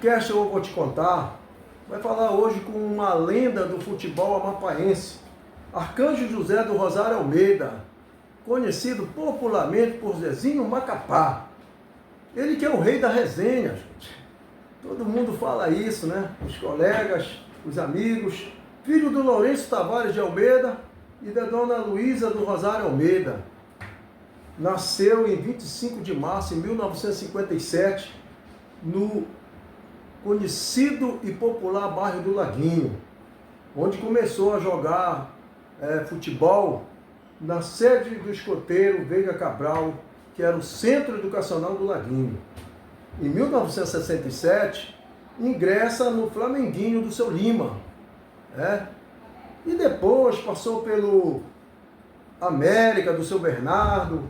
podcast eu vou te contar, vai falar hoje com uma lenda do futebol amapaense, Arcanjo José do Rosário Almeida, conhecido popularmente por Zezinho Macapá. Ele que é o rei da resenha, gente. Todo mundo fala isso, né? Os colegas, os amigos. Filho do Lourenço Tavares de Almeida e da dona Luísa do Rosário Almeida. Nasceu em 25 de março de 1957, no conhecido e popular bairro do Laguinho, onde começou a jogar futebol na sede do escoteiro Veiga Cabral, que era o Centro Educacional do Laguinho. Em 1967, ingressa no Flamenguinho do seu Lima, e depois passou pelo América do seu Bernardo,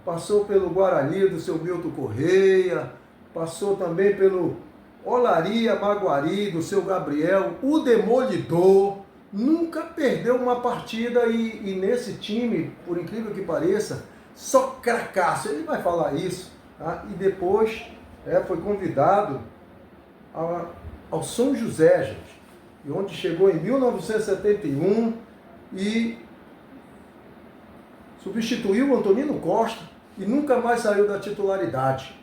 passou pelo Guarani do seu Milton Correia, passou também pelo Olaria Maguari do seu Gabriel, o Demolidor. Nunca perdeu uma partida e nesse time, por incrível que pareça, só cracaço. Ele vai falar isso, tá? E depois foi convidado ao São José, gente, e onde chegou em 1971 e substituiu o Antonino Costa e nunca mais saiu da titularidade.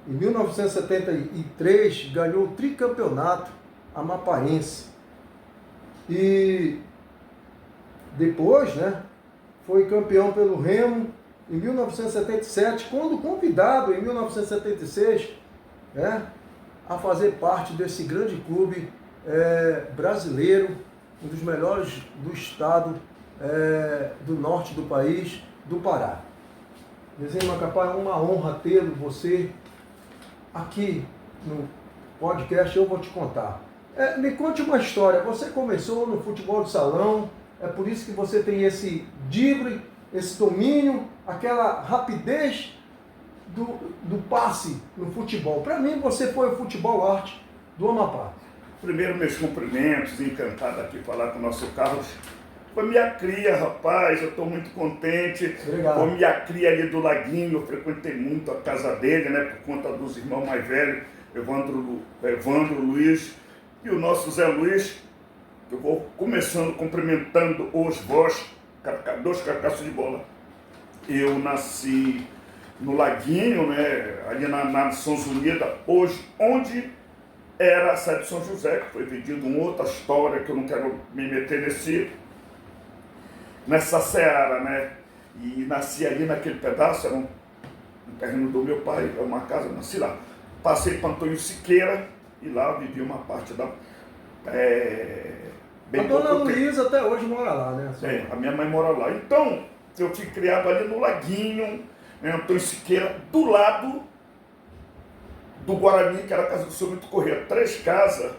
Em 1973 ganhou o tricampeonato amapaense. E depois, foi campeão pelo Remo em 1977, quando convidado em 1976, a fazer parte desse grande clube brasileiro, um dos melhores do estado do norte do país, do Pará. Zezinho Macapá, é uma honra tê-lo, você, aqui no podcast Eu Vou Te Contar. Me conte uma história. Você começou no futebol de salão, é por isso que você tem esse drible, esse domínio, aquela rapidez do passe no futebol. Para mim, você foi o futebol arte do Amapá. Primeiro, meus cumprimentos, encantado aqui falar com o nosso Carlos. Foi minha cria, rapaz, eu estou muito contente. Obrigado. Foi minha cria ali do Laguinho, eu frequentei muito a casa dele, por conta dos irmãos mais velhos, Evandro, Luiz e o nosso Zé Luiz. Eu vou começando cumprimentando os vós, dois carcaços de bola. Eu nasci no Laguinho, ali na Nações Unidas, hoje, onde era a sede de São José, que foi vendido uma outra história, que eu não quero me meter nessa seara, E nasci ali naquele pedaço, era um terreno do meu pai, é uma casa, nasci lá. Passei para Antônio Siqueira e lá vivi uma parte da... a dona Luísa até hoje mora lá, né? A minha mãe mora lá. Então, eu fui criado ali no Laguinho, Antônio Siqueira, do lado do Guarani, que era a casa do seu Milton Correia. 3 casas.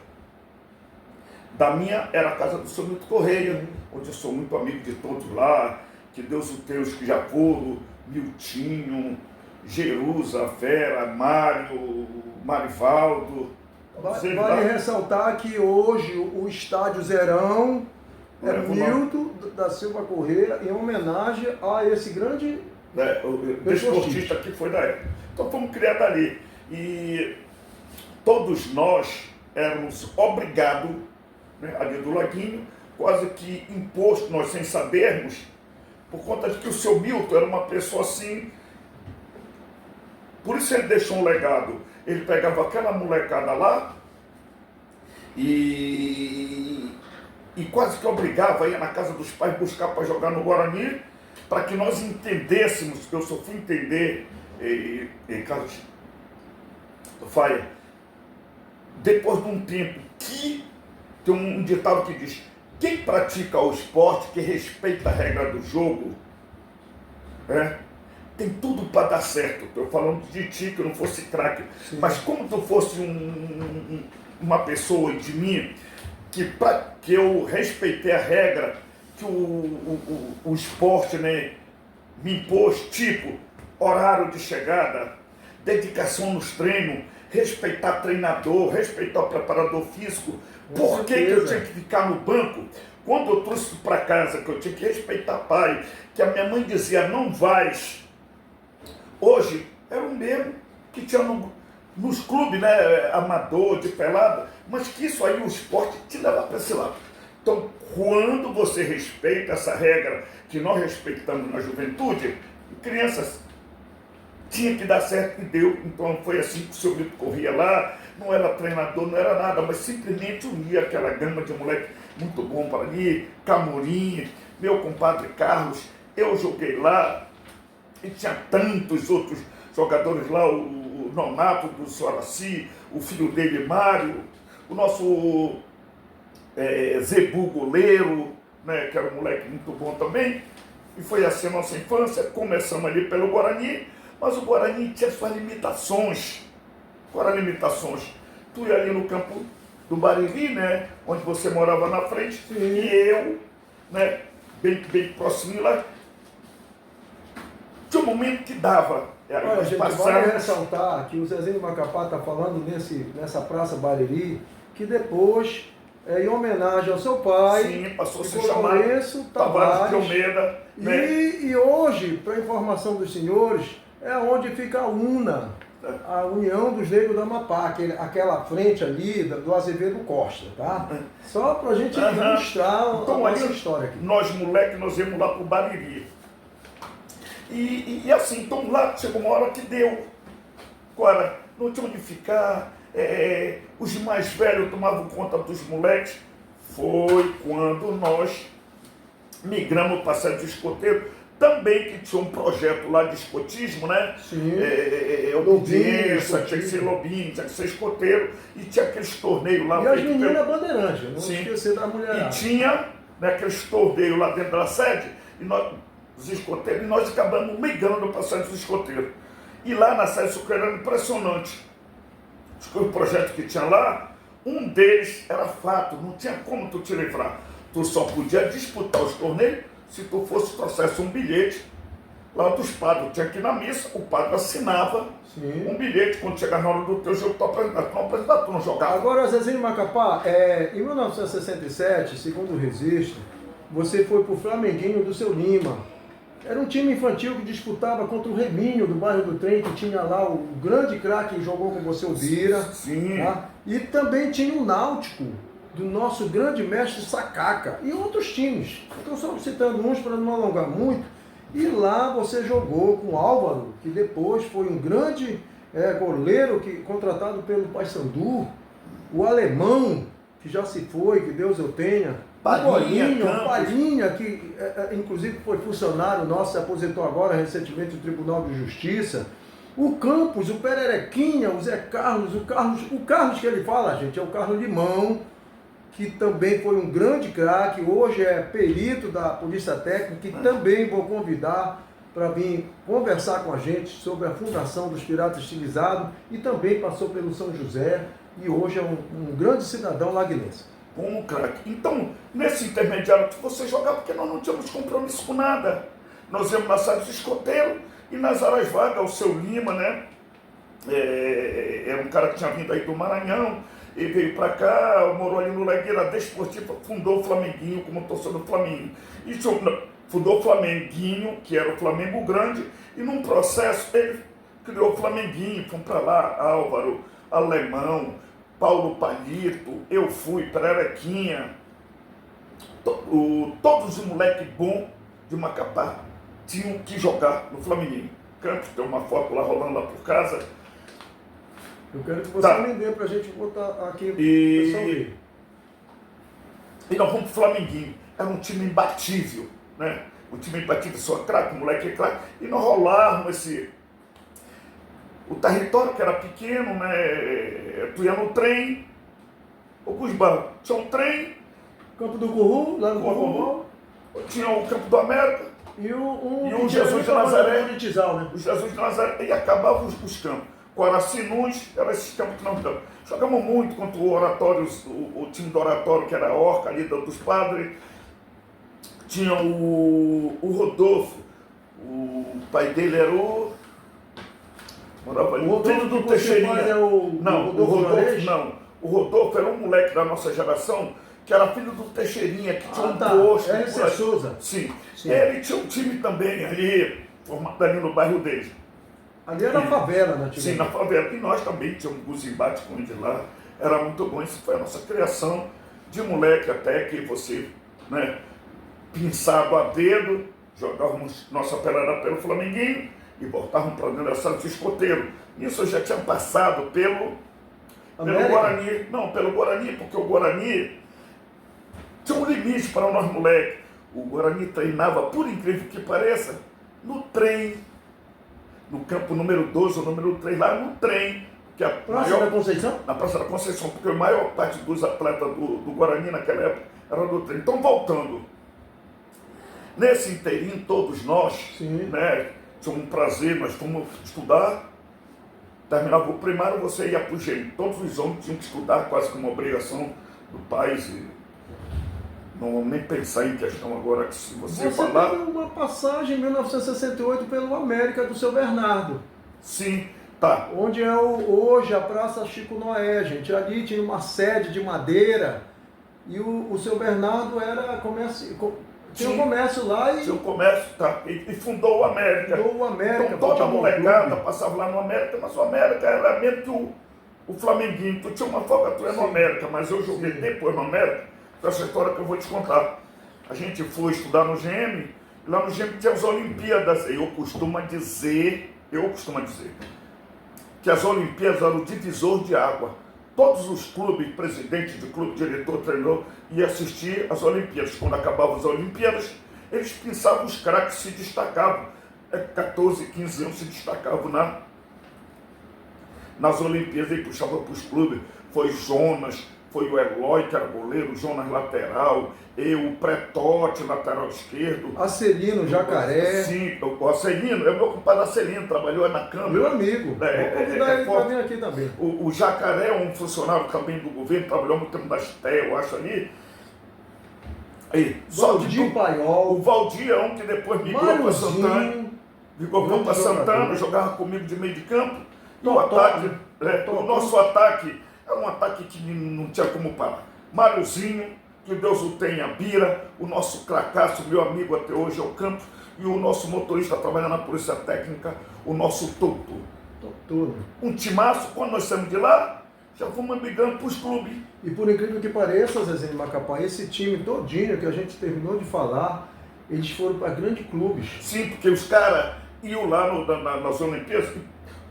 Da minha era a casa do seu Milton Correia, onde eu sou muito amigo de todos lá, que Deus o tenha, os que já foram, Miltinho, Jerusa, Vera, Mário, Marivaldo. Vale ressaltar que hoje o estádio Zerão é Milton da Silva Correia, em homenagem a esse grande desportista que foi da época. Então fomos criados ali. E todos nós éramos obrigados, ali do Laguinho, quase que imposto, nós sem sabermos, por conta de que o seu Milton era uma pessoa assim. Por isso ele deixou um legado. Ele pegava aquela molecada lá e quase que obrigava, ia na casa dos pais buscar para jogar no Guarani, para que nós entendêssemos, eu só fui entender, Carlos Faia, depois de um tempo, que tem um ditado que diz: quem pratica o esporte, que respeita a regra do jogo, tem tudo para dar certo. Estou falando de ti, que eu não fosse craque, mas como tu fosse uma pessoa de mim, que eu respeitei a regra, que o esporte me impôs, tipo horário de chegada, dedicação nos treinos, respeitar treinador, respeitar o preparador físico. Por que eu tinha que ficar no banco? Quando eu trouxe para casa, que eu tinha que respeitar pai, que a minha mãe dizia, não vais. Hoje, era o mesmo que tinha nos clubes, né, amador, de pelada, mas que isso aí, o esporte, te leva para esse lado. Então, quando você respeita essa regra que nós respeitamos na juventude, crianças, tinha que dar certo e deu. Então foi assim que o seu Lito corria lá, não era treinador, não era nada, mas simplesmente unia aquela gama de moleque muito bom para ali, Camorim, meu compadre Carlos, eu joguei lá, e tinha tantos outros jogadores lá, o Nonato do Soraci, o filho dele Mário, o nosso Zebu goleiro, né, que era um moleque muito bom também, e foi assim a nossa infância. Começamos ali pelo Guarani, mas o Guarani tinha suas limitações. Quais eram as limitações? Tu ia ali no campo do Bariri, né, onde você morava na frente, sim, e eu, né, bem próximo lá, tinha um momento que dava. Olha, gente, vale ressaltar que o Zezinho Macapá está falando nessa Praça Bariri, que depois, em homenagem ao seu pai, sim, passou a se chamar Tavares de Almeida, né? E hoje, para informação dos senhores, é onde fica a UNA, a União dos Negros do Amapá, aquela frente ali do Azevedo Costa, tá? Só para a gente ilustrar então, a nossa história aqui. Nós, moleque, nós íamos lá para o Bariri. E assim, então lá chegou uma hora que deu. Agora, não tinha onde ficar, os mais velhos tomavam conta dos moleques. Foi quando nós migramos para a sede do escoteiro, também que tinha um projeto lá de escotismo, né? Sim. Obediência, tinha que ser lobinho, tinha que ser escoteiro, e tinha aqueles torneios lá. E as meninas bandeirantes, não esquecer da mulherada. E tinha, né, aqueles torneios lá dentro da sede, e nós, os escoteiros, e nós acabamos migrando para a sede dos escoteiros. E lá na sede do era impressionante. O projeto que tinha lá, um deles era fato, não tinha como tu te livrar. Tu só podia disputar os torneios se tu fosse trouxesse um bilhete lá dos padres. Tinha que ir na missa, o padre assinava um bilhete quando chegar na hora do teu jogo, tu apresentava, tu não jogava. Agora, Zezinho Macapá, em 1967, segundo o registro, você foi pro Flamenguinho do seu Lima. Era um time infantil que disputava contra o Reminho, do bairro do Trem, que tinha lá o grande craque que jogou com você, o Bira. Sim. Tá? E também tinha o Náutico, do nosso grande mestre Sacaca, e outros times. Estou só citando uns para não alongar muito. E lá você jogou com o Álvaro, que depois foi um grande goleiro contratado pelo Paysandu, o Alemão, que já se foi, que Deus o tenha, Palhinha, que inclusive foi funcionário nosso, se aposentou agora recentemente no Tribunal de Justiça, o Campos, o Pererequinha, o Zé Carlos, o Carlos que ele fala, gente, é o Carlos Limão, que também foi um grande craque, hoje é perito da Polícia Técnica, e também vou convidar para vir conversar com a gente sobre a fundação dos Piratas Estilizados, e também passou pelo São José, e hoje é um grande cidadão laguinense. Como craque. Então, nesse intermediário que você jogava, porque nós não tínhamos compromisso com nada. Nós íamos na sala de escoteiro e nas horas vagas, o seu Lima, né? Era um cara que tinha vindo aí do Maranhão, ele veio para cá, morou ali no Lagueira Desportiva, fundou o Flamenguinho como torcedor do Flamengo. E fundou o Flamenguinho, que era o Flamengo Grande, e num processo ele criou o Flamenguinho, fomos para lá, Álvaro, Alemão, Paulo Palito, eu fui, Pererequinha, todos os moleques bons de Macapá tinham que jogar no Flamenguinho. Campos, tem uma foto lá rolando lá por casa. Eu quero que você me dê pra gente botar aqui pro pessoal ver. E nós fomos pro Flamenguinho. Era um time imbatível, né? Um time imbatível, só craque, o moleque é craque. E nós rolávamos o território que era pequeno, né? Tu ia no trem, alguns bairros. Tinha um trem. Campo do Curru, lá no Curru. Tinha o Campo do América. E o Jesus de Nazaré. Né? O Jesus de Nazaré. E acabavam os campos. Coracinuns, eram esses campos que nós jogamos. Jogamos muito contra o Oratório, o time do Oratório, que era a Orca ali dos padres. Tinha o Rodolfo. O pai dele era o... Morava ali. O filho do Teixeirinha. O Rodolfo era um moleque da nossa geração que era filho do Teixeirinha, que tinha um posto. R.C. Souza. Sim. Ele tinha um time também ali, formado ali no bairro dele. Ali era a favela, né? Sim, na favela. E nós também tínhamos alguns embates com eles lá. Era muito bom. Isso foi a nossa criação de moleque até que você, né, pinçava a dedo, jogávamos nossa pelada pelo Flamenguinho e voltávamos para dentro da sala de escoteiro. Isso eu já tinha passado pelo Guarani. Não, pelo Guarani, porque o Guarani tinha um limite para nós moleques. O Guarani treinava, por incrível que pareça, no trem. No campo número 12 ou número 3, lá no trem. Que a Praça da Conceição? Na Praça da Conceição, porque a maior parte dos atletas do Guarani naquela época era do trem. Então, voltando. Nesse inteirinho, todos nós, né, tínhamos um prazer, nós fomos estudar. Terminava o primário, você ia para o gênio. Todos os homens tinham que estudar, quase como obrigação do país. Não vamos nem pensar em questão agora, que se você falar... Você teve uma passagem em 1968 pelo América do seu Bernardo. Sim, tá. Onde é hoje a Praça Chico Noé, gente. Ali tinha uma sede de madeira e o seu Bernardo era comércio... Tinha um comércio lá e... Tinha um comércio, tá. E fundou o América. Fundou o América. Então toda a molecada passava lá no América, mas o América era mesmo que o Flamenguinho. Tu tinha uma folga, no América, mas eu joguei depois no América, com essa história que eu vou te contar. A gente foi estudar no GM, e lá no GM tinha as Olimpíadas. Eu costumo dizer que as Olimpíadas eram o divisor de água. Todos os clubes, presidente de clube, diretor, treinador, iam assistir às Olimpíadas. Quando acabavam as Olimpíadas, eles pensavam os craques se destacavam. 14, 15 anos se destacavam nas Olimpíadas e puxavam para os clubes. Foi Jonas, foi o Eloy, que era goleiro, Jonas lateral, eu, o Pretote, lateral esquerdo. Acelino, Jacaré. Sim, o Acelino, é o meu compadre Acelino, trabalhou na Câmara. Meu amigo, vou convidar ele para vir aqui também. O Jacaré é um funcionário também do governo, trabalhou muito tempo da STE, eu acho ali. Aí, Valdir Paiol. O Valdir é um que depois migrou para Santana. Migrou para Santana, jogava comigo de meio de campo. E o ataque, o nosso ataque, era um ataque que não tinha como parar. Máriozinho, que Deus o tenha, Bira, o nosso cracaço, meu amigo até hoje é o Campos, e o nosso motorista trabalhando na Polícia Técnica, o nosso Toto. Um timaço, quando nós saímos de lá, já fomos brigando para os clubes. E por incrível que pareça, Zezinho de Macapá, esse time todinho que a gente terminou de falar, eles foram para grandes clubes. Sim, porque os caras iam lá nas Olimpíadas,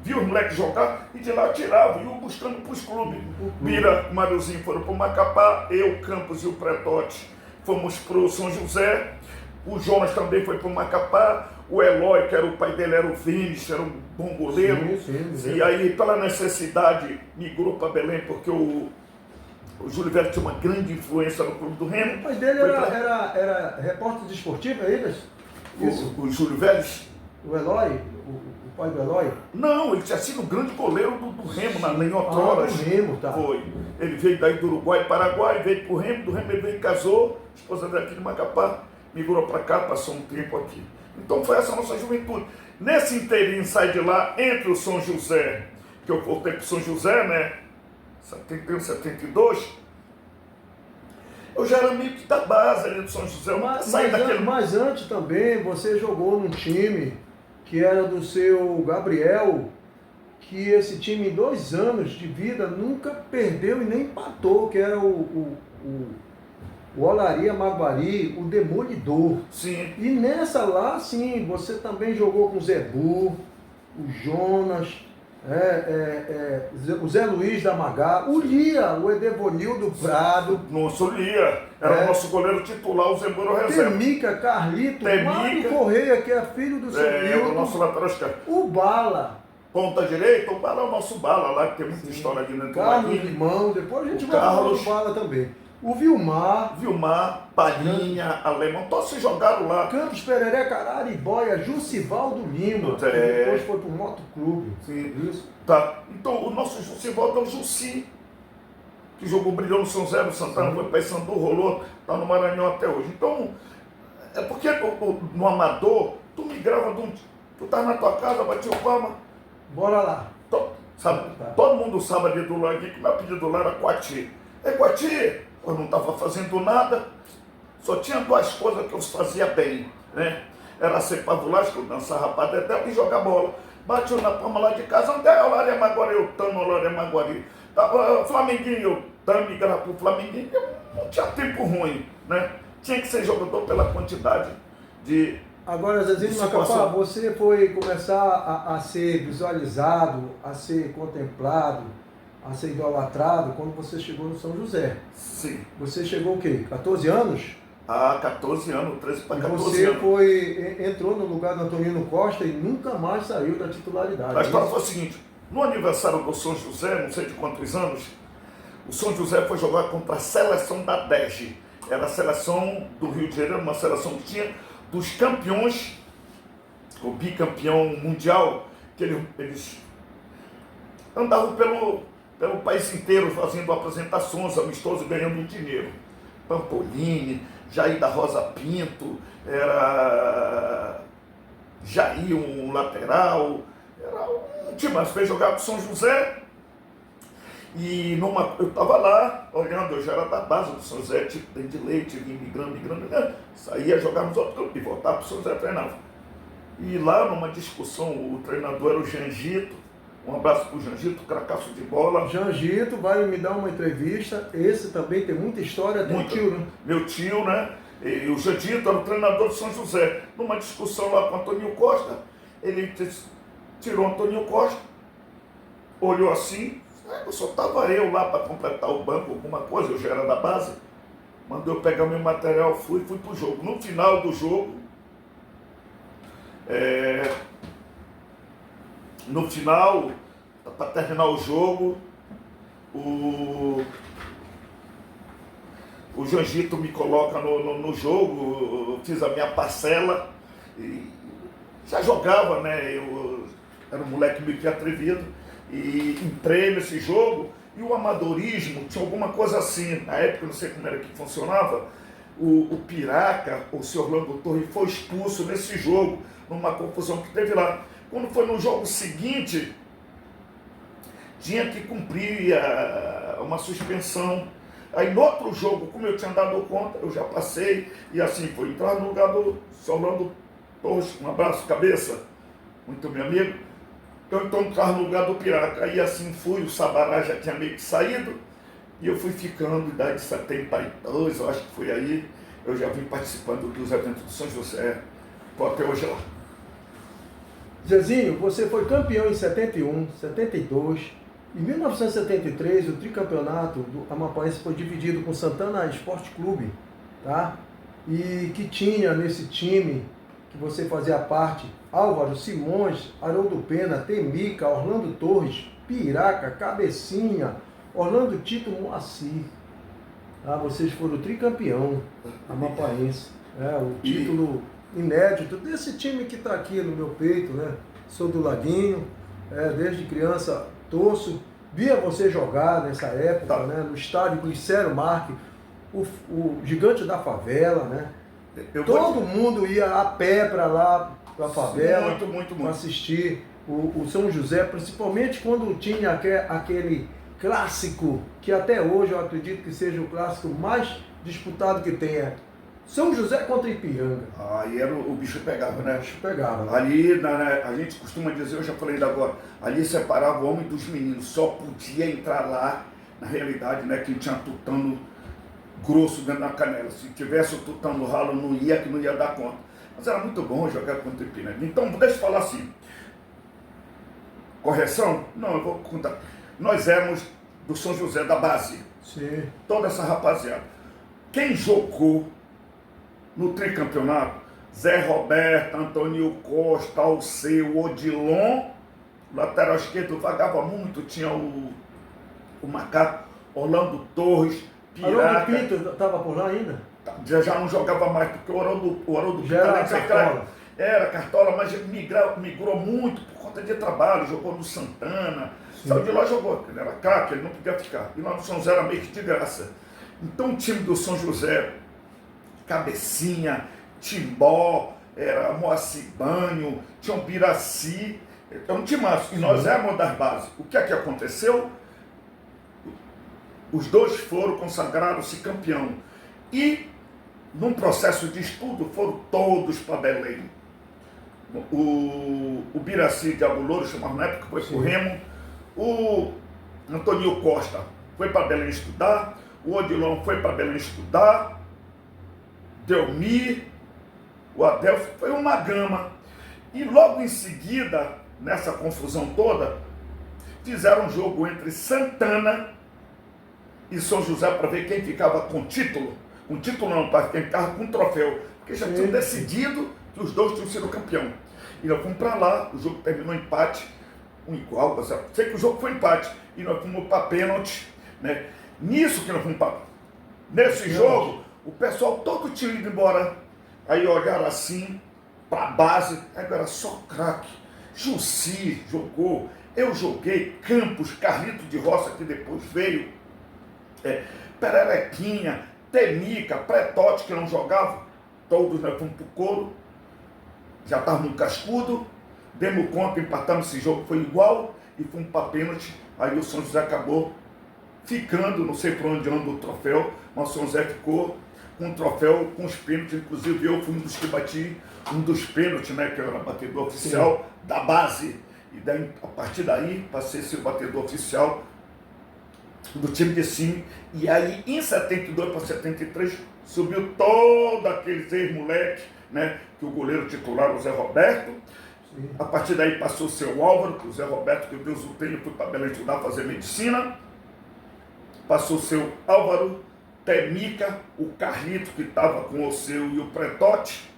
viu os moleques jogar e de lá tiravam, iam buscando para os clubes. Bira, Mariozinho foram para o Macapá, eu, Campos e o Pretote fomos para o São José, o Jonas também foi para o Macapá, o Eloy, que era o pai dele, era o Vinícius, era um bom goleiro. Sim. E aí, pela necessidade, migrou para Belém, porque o Júlio Velho tinha uma grande influência no clube do Remo. O pai dele era repórter desportivo, é isso? O Júlio Velho? O Eloy? O pai do Eloy? Não, ele tinha sido o grande goleiro do Remo, em outroras. Do Remo, tá. Foi. Ele veio daí do Uruguai e Paraguai, veio pro Remo, do Remo ele veio e casou, a esposa dele aqui de Macapá, migrou para cá, passou um tempo aqui. Então foi essa a nossa juventude. Nesse inteirinho, sai de lá, entre o São José, que eu voltei pro São José, né, 71, 72, eu já era meio que da base ali do São José. Mas antes também, você jogou num time que era do seu Gabriel, que esse time em 2 anos de vida nunca perdeu e nem empatou, que era o Olaria Maguari, o Demolidor. Sim. E nessa lá, sim, você também jogou com o Zebu, o Jonas, o Zé Luiz da Magá, o Lia, o Edevonildo Prado. Nosso Lia, era o nosso goleiro titular, o Zebu era o reserva. Temica, Carlito, Mário Correia, que é filho do seu Milton. O nosso lateral esquerdo. O Bala. Ponta direita, o Bala é o nosso Bala lá, que tem muita história aqui dentro do Carlos Limão, depois a gente vai falar do Bala também. O Vilmar, Palhinha, Alemão, todos se jogaram lá. Campos Pereré, Cararibóia, Jucivaldo Lima, que depois foi pro Motoclube. Sim, isso. Tá. Então o nosso Jucivaldo é o Jussi, que jogou, brilhou no São Zé, no Santana, foi para Sandu, rolou, tá no Maranhão até hoje. Então, é porque no Amador, tu migrava tu tá na tua casa, batia o palma. Bora lá. Todo mundo sabe ali do lado aqui que meu apelido lá era Coati. Coati, eu não estava fazendo nada, só tinha 2 coisas que eu fazia bem, né? Era ser pavulagem, que eu dançava padedel e jogar bola. Bateu na palma lá de casa, onde é o Loré Maguari? Eu tamo no Loré Maguari. Flamenguinho, eu tamo migrar pro Flamenguinho. Não tinha tempo ruim, né? Tinha que ser jogador pela quantidade de... Agora, Zezinho Macapá, você foi começar a ser visualizado, a ser contemplado, a ser idolatrado quando você chegou no São José. Sim. Você chegou o quê? 14 anos? 14 anos, 13 para 14 você anos. Entrou no lugar do Antonino Costa e nunca mais saiu da titularidade. A história foi o seguinte, no aniversário do São José, não sei de quantos anos, o São José foi jogar contra a seleção da DEG. Era a seleção do Rio de Janeiro, uma seleção que tinha dos campeões, o bicampeão mundial, que eles andavam pelo país inteiro fazendo apresentações amistosas, ganhando dinheiro. Pampolini, Jair da Rosa Pinto, era Jair, um lateral, era um time, mas fez jogar com São José. E eu estava lá, olhando, eu já era da base do São José, tipo dentro de leite, migrando, saía jogar nos outros clubes e voltava para o São José treinava. E lá numa discussão, o treinador era o Janjito, um abraço para o Janjito, cracaço de bola. Janjito vai me dar uma entrevista, esse também tem muita história, tem tio, né? Meu tio, né? E o Janjito era o treinador do São José. Numa discussão lá com o Antoninho Costa, ele tirou o Antoninho Costa, olhou assim, só estava eu lá para completar o banco, alguma coisa, eu já era da base. Mandou eu pegar meu material, fui para o jogo. No final do jogo, para terminar o jogo, o Janjito me coloca no jogo, eu fiz a minha parcela, e já jogava, né? Eu era um moleque meio que atrevido, e entrei nesse jogo, e o amadorismo tinha alguma coisa assim, na época eu não sei como era que funcionava, o Piraca, o senhor Orlando Torres, foi expulso nesse jogo, numa confusão que teve lá. Quando foi no jogo seguinte, tinha que cumprir uma suspensão. Aí no outro jogo, como eu tinha dado conta, eu já passei, e assim, foi entrar no lugar do senhor Orlando Torres, um abraço, cabeça, muito meu amigo. Então entrar no lugar do Piraca, aí assim fui, o Sabará já tinha meio que saído, e eu fui ficando, idade de 72, eu acho que foi aí, eu já vim participando dos eventos do São José, estou até hoje lá. Zezinho, você foi campeão em 71, 72, em 1973 o tricampeonato do Amapaense foi dividido com o Santana Esporte Clube, tá? E que tinha nesse time que você fazia parte, Álvaro, Simões, Haroldo Pena, Temica, Orlando Torres, Piraca, Cabecinha, Orlando Tito, Moacir. Ah, vocês foram o tricampeão amapaense. O título inédito desse time que está aqui no meu peito, né? Sou do Laguinho, desde criança torço, via você jogar nessa época, né? No estádio Glicério Marques, o gigante da favela, né? Todo mundo ia a pé para lá, para a favela, para assistir o São José, principalmente quando tinha aquele clássico, que até hoje eu acredito que seja o clássico mais disputado que tenha. São José contra Ipiranga. Aí o bicho pegava, né? O bicho pegava, né? Ali, a gente costuma dizer, eu já falei ainda agora, ali separava o homem dos meninos, só podia entrar lá, na realidade, né, quem tinha tutano grosso dentro da canela. Se tivesse o tutano ralo, não ia, que não ia dar conta. Mas era muito bom jogar contra o Ipiranga. Então, deixa eu falar assim, correção? Não, eu vou contar. Nós éramos do São José, da base. Sim. Toda essa rapaziada. Quem jogou no tricampeonato, Zé Roberto, Antonio Costa, Alceu, Odilon, lateral esquerdo vagava muito, tinha o Macaco, Orlando Torres, Piraca. Haroldo Pinto estava por lá ainda? Já não jogava mais, porque o Haroldo Pinto era cartola. Era cartola, mas migrou muito por conta de trabalho, jogou no Santana. Saiu de lá, jogou, ele era craque, ele não podia ficar. E lá no São José era meio que de graça. Então o time do São José, Cabecinha, Timbó, era Moacir Banho, tinha um Piraci, é um timaço. E nós éramos das bases. O que é que aconteceu? Os dois foram consagrados-se campeão. E, num processo de estudo, foram todos para Belém. o Biraci de Abulouro, chamava na época, foi pro Remo. O Antônio Costa foi para Belém estudar. O Odilon foi para Belém estudar. Delmi, o Adelfo, foi uma gama. E logo em seguida, nessa confusão toda, fizeram um jogo entre Santana e São José para ver quem ficava com título. Com título não, para quem ficava com troféu. Porque já tinham decidido que os dois tinham sido campeão. E nós fomos para lá, o jogo terminou empate, um igual, sei que o jogo foi empate. E nós fomos para pênalti, né? Nisso que nós fomos para... Nesse jogo, o pessoal todo tinha ido embora. Aí olharam assim, para a base, aí era só craque. Jussi jogou, eu joguei, Campos, Carlito de Roça, que depois veio, Pererequinha, Temica, Pretote, que não jogava, todos nós fomos pro couro, já estávamos no cascudo, demos conta, empatamos esse jogo, foi igual, e fomos para pênalti. Aí o São José acabou ficando, não sei por onde anda o troféu, mas o São José ficou com o troféu, com os pênaltis. Inclusive eu fui um dos que bati um dos pênaltis, né, que eu era batedor oficial da base. E daí, a partir daí, passei a ser o batedor oficial do time de cima. E aí, em 72 para 73, subiu todo aqueles ex-moleques, né, que o goleiro titular, o Zé Roberto. Sim. A partir daí passou o seu Álvaro, o Zé Roberto, que Deus o tenha, foi para Belém estudar, fazer medicina. Passou o seu Álvaro, Temica, o Carlito, que estava com o seu e o Pretote.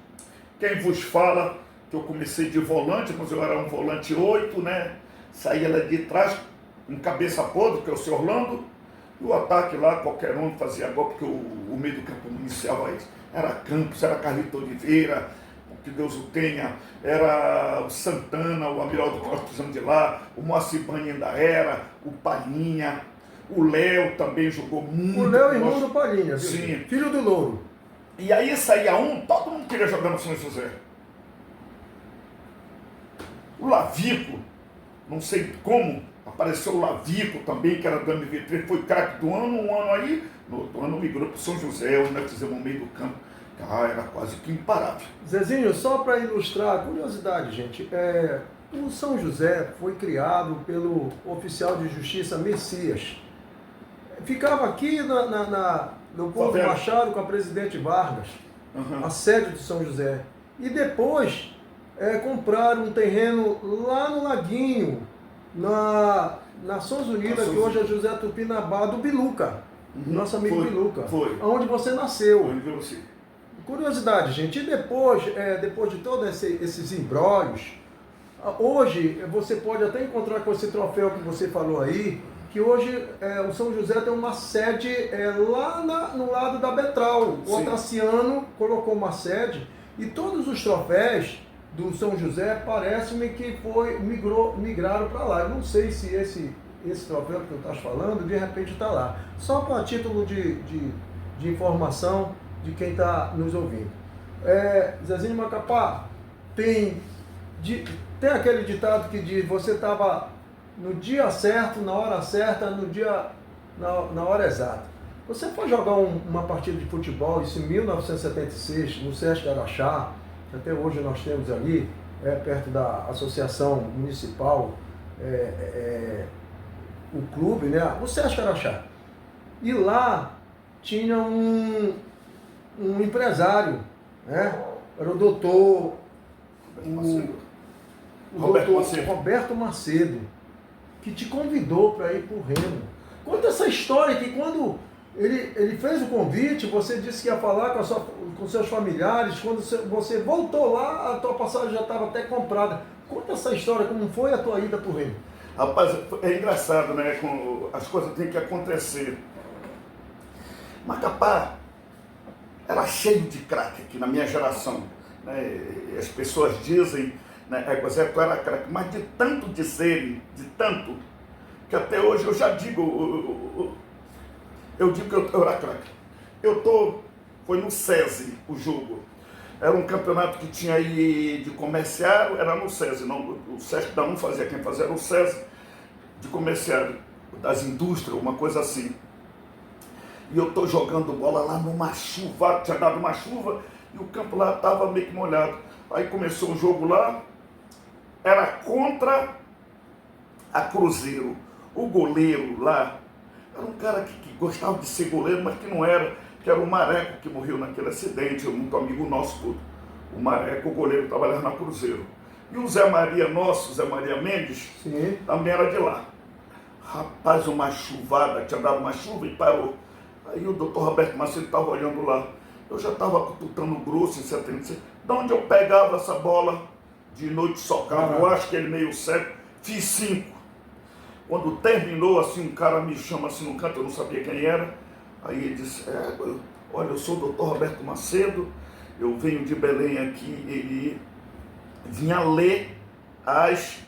Quem vos fala, que eu comecei de volante, mas eu era um volante 8, né? Saía lá de trás, com cabeça podre, que é o seu Orlando. E o ataque lá, qualquer um fazia gol, porque o meio do campo iniciava isso. Era Campos, era Carlito Oliveira, que Deus o tenha, era o Santana, o Amiral do Costa de lá, o Moacir Bani ainda era, o Palhinha, o Léo também jogou muito. O Léo, irmão do Palhinha, sim, filho do Louro. E aí saía um, todo mundo queria jogar no São José. O Lavico, não sei como, apareceu o Lavico também, que era do MV3, foi craque do ano, um ano aí, no outro ano migrou para o São José, onde nós fizemos no meio do campo. Era quase que imparável. Zezinho, só para ilustrar a curiosidade, gente, o São José foi criado pelo oficial de justiça Messias. Ficava aqui no Povo Machado com a Presidente Vargas, a sede do São José. E depois compraram um terreno lá no Laguinho, na Nações Unidas, que hoje é José Tupinambá, do Biluca, nosso amigo Biluca, onde você nasceu. Foi. Curiosidade, gente, e depois de todos esses imbróglios, hoje você pode até encontrar com esse troféu que você falou aí, que hoje o São José tem uma sede lá no lado da Betral. O Otaciano colocou uma sede e todos os troféus do São José parece-me que migraram para lá. Eu não sei se esse troféu que tu estás falando, de repente está lá. Só para título de informação de quem está nos ouvindo. Zezinho Macapá, tem aquele ditado que diz, você estava no dia certo, na hora certa, na hora exata. Você foi jogar uma partida de futebol, isso em 1976, no Sesc Araxá, que até hoje nós temos ali, perto da Associação Municipal, o clube, né? O Sesc Araxá. E lá tinha um empresário, né? Era o doutor Roberto Macedo, que te convidou para ir para o Remo. Conta essa história, que quando ele fez o convite, você disse que ia falar com seus familiares, quando você voltou lá, a tua passagem já estava até comprada. Conta essa história, como foi a tua ida para o Remo? Rapaz, é engraçado, né? As coisas têm que acontecer. Macapá era cheio de craque aqui na minha geração, né? As pessoas dizem, né, tu era craque, mas de tanto dizerem, que até hoje eu já digo, eu digo que eu era craque. Foi no SESI o jogo, era um campeonato que tinha aí de comerciário, era no SESI, não, o SESC não fazia, quem fazia era o SESI, de comerciário, das indústrias, uma coisa assim. E eu estou jogando bola lá numa chuva, tinha dado uma chuva, e o campo lá estava meio que molhado. Aí começou o jogo lá, era contra a Cruzeiro. O goleiro lá era um cara que gostava de ser goleiro, mas que não era, que era o Mareco, que morreu naquele acidente, muito amigo nosso tudo. O Mareco, o goleiro, trabalhava na Cruzeiro. E o Zé Maria nosso, Zé Maria Mendes, Sim. também era de lá. Rapaz, uma chuvada, tinha dado uma chuva e parou. Aí o doutor Roberto Macedo estava olhando lá. Eu já estava cutando grosso em 76. De onde eu pegava essa bola de noite socava? Eu acho que ele meio cego. Fiz 5. Quando terminou, assim, um cara me chama assim no canto, eu não sabia quem era. Aí ele disse, olha, eu sou o doutor Roberto Macedo, eu venho de Belém aqui. Ele vinha ler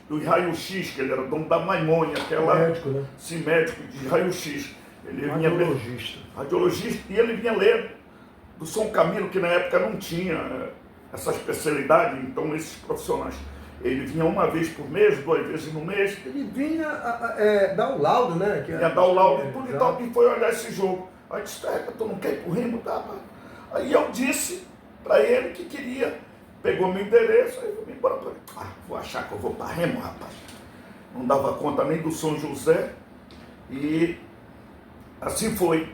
os raio-x, que ele era dono da Maimônia, aquela... Médico, né? Sim, médico de raio-x. Ele vinha Radiologista. Radiologista, e ele vinha ler do São Camilo, que na época não tinha essa especialidade, então esses profissionais. Ele vinha uma vez por mês, 2 vezes no mês. Ele vinha dar o laudo, né? Ia dar o laudo e tudo e tal, e foi olhar esse jogo. Aí disse, tu não quer ir pro Remo? Tá, aí eu disse para ele que queria, pegou meu endereço, aí eu vim embora para ele. Vou achar que eu vou para Remo, rapaz. Não dava conta nem do São José, e assim foi.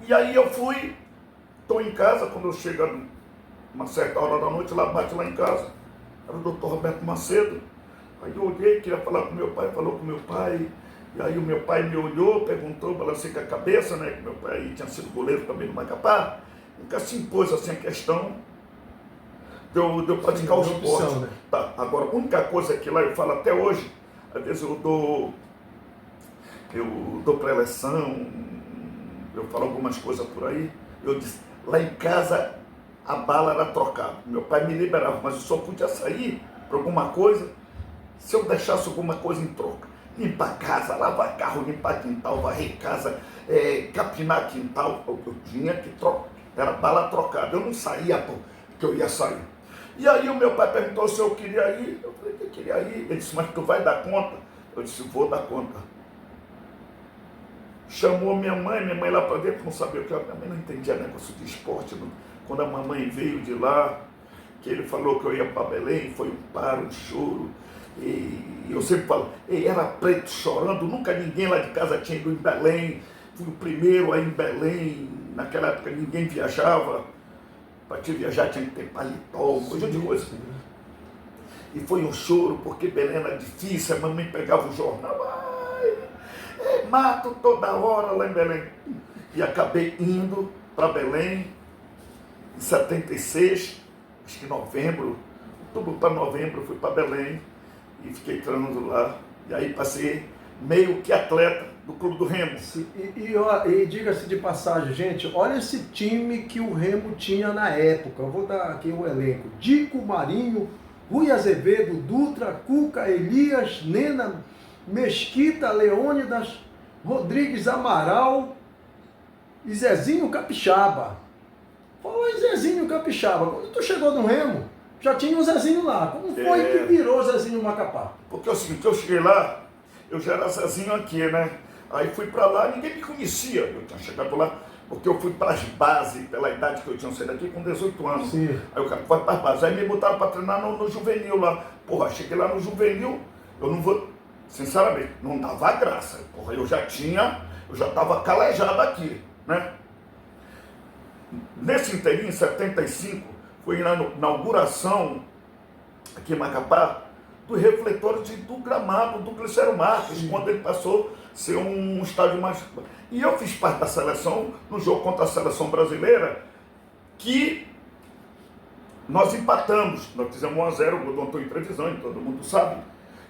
E aí eu fui, estou em casa, quando eu chego uma certa hora da noite, lá bate lá em casa, era o doutor Roberto Macedo. Aí eu olhei, queria falar com meu pai, falou com meu pai, e aí o meu pai me olhou, perguntou, balancei com a cabeça, né, que meu pai tinha sido goleiro também no Macapá, nunca se impôs assim a questão de eu praticar o esporte. Né? Tá, agora, a única coisa que lá eu falo até hoje, às vezes eu dou pré-eleção, eu falo algumas coisas por aí, eu disse, lá em casa a bala era trocada, meu pai me liberava, mas eu só podia sair para alguma coisa se eu deixasse alguma coisa em troca. Limpar casa, lavar carro, limpar quintal, varrer casa, capinar quintal, eu tinha que trocar, era bala trocada, eu não saía porque eu ia sair. E aí o meu pai perguntou se eu queria ir, eu falei que eu queria ir, ele disse, mas tu vai dar conta? Eu disse, vou dar conta. Chamou minha mãe lá para dentro, não sabia o que era, minha mãe não entendia negócio de esporte, não. Quando a mamãe veio de lá, que ele falou que eu ia para Belém, foi um paro, um choro, e eu sempre falo, era preto chorando, nunca ninguém lá de casa tinha ido em Belém, fui o primeiro aí em Belém, naquela época ninguém viajava, para te viajar tinha que ter paletó, coisa de coisa. E foi um choro, porque Belém era difícil, a mamãe pegava o jornal, mato toda hora lá em Belém. E acabei indo para Belém, em 76, acho que novembro, outubro para novembro, fui para Belém e fiquei treinando lá. E aí passei meio que atleta do Clube do Remo. E diga-se de passagem, gente, olha esse time que o Remo tinha na época. Eu vou dar aqui o elenco. Dico, Marinho, Rui Azevedo, Dutra, Cuca, Elias, Nena, Mesquita, Leônidas, Rodrigues Amaral e Zezinho Capixaba. Fala em Zezinho Capixaba. Quando tu chegou no Remo, já tinha o Zezinho lá. Como foi que virou Zezinho Macapá? Porque é o seguinte, eu cheguei lá, eu já era Zezinho aqui, né? Aí fui pra lá, ninguém me conhecia. Eu tinha chegado lá, porque eu fui pras bases, pela idade que eu tinha saído daqui, com 18 anos. Sim. Aí o cara foi pras bases. Aí me botaram pra treinar no juvenil lá. Porra, cheguei lá no juvenil, eu não vou... Sinceramente, não dava graça. Porra, eu já estava calejado aqui, né? Nesse inteirinho, em 75, foi na inauguração aqui em Macapá do refletor do gramado do Glicério Marques, quando ele passou a ser um estádio mais... E eu fiz parte da seleção, no jogo contra a seleção brasileira, que nós empatamos. Nós fizemos 1-0, o gol do Antônio Trevisan, todo mundo sabe.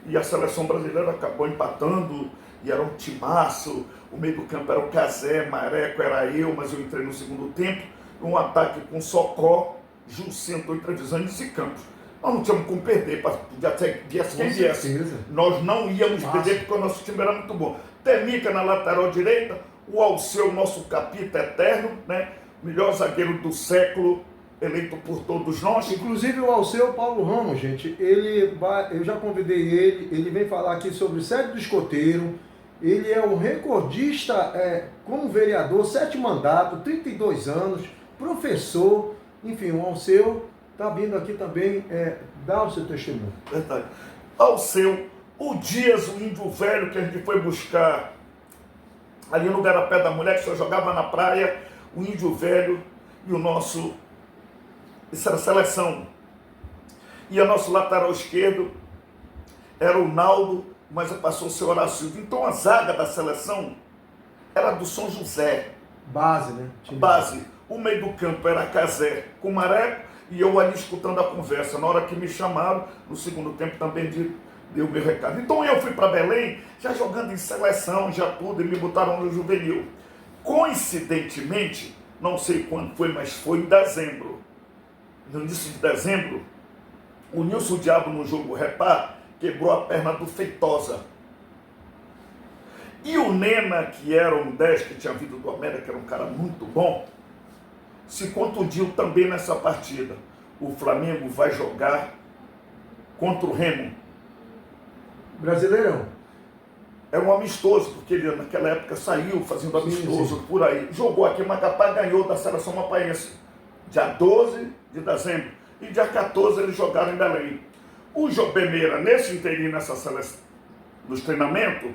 E a seleção brasileira acabou empatando, e era um timaço, o meio do campo era o Cazé, Mareco era eu, mas eu entrei no segundo tempo, um ataque com Socó, Jusinho, Antônio Trevisan e Campos. Nós não tínhamos como perder, podia ser quem viesse. Nós não íamos perder porque o nosso time era muito bom. Temica na lateral direita, o Alceu, nosso capita eterno, né? Melhor zagueiro do século, eleito por todos nós. Inclusive o Alceu Paulo Ramos, gente, eu já convidei ele vem falar aqui sobre o Sede do Escoteiro. Ele é um recordista como vereador, 7 mandatos, 32 anos, professor, enfim, o Alceu está vindo aqui também dar o seu testemunho. Verdade. Ao seu, o Dias, o índio velho que a gente foi buscar ali no Garapé da Mulher, que só jogava na praia, o índio velho e o nosso, isso era a seleção. E o nosso lateral esquerdo era o Naldo, mas passou o seu Horácio. Então a zaga da seleção era do São José. Base, né? Base. O meio do campo era Cazé com Mareco e eu ali escutando a conversa. Na hora que me chamaram, no segundo tempo também deu o meu recado. Então eu fui para Belém, já jogando em seleção, já tudo, e me botaram no juvenil. Coincidentemente, não sei quando foi, mas foi em dezembro. No início de dezembro, o Nilson Diabo no jogo repá quebrou a perna do Feitosa. E o Nena, que era um 10 que tinha vindo do América, que era um cara muito bom, se contundiu também nessa partida. O Flamengo vai jogar contra o Remo. Brasileirão. Era um amistoso, porque ele naquela época saiu fazendo amistoso sim. Por aí. Jogou aqui em Macapá, ganhou da seleção mapaense. Dia 12 de dezembro. E dia 14 eles jogaram em Belém. O Jobé Meira, nesse inteirinho, nessa seleção, nos treinamentos,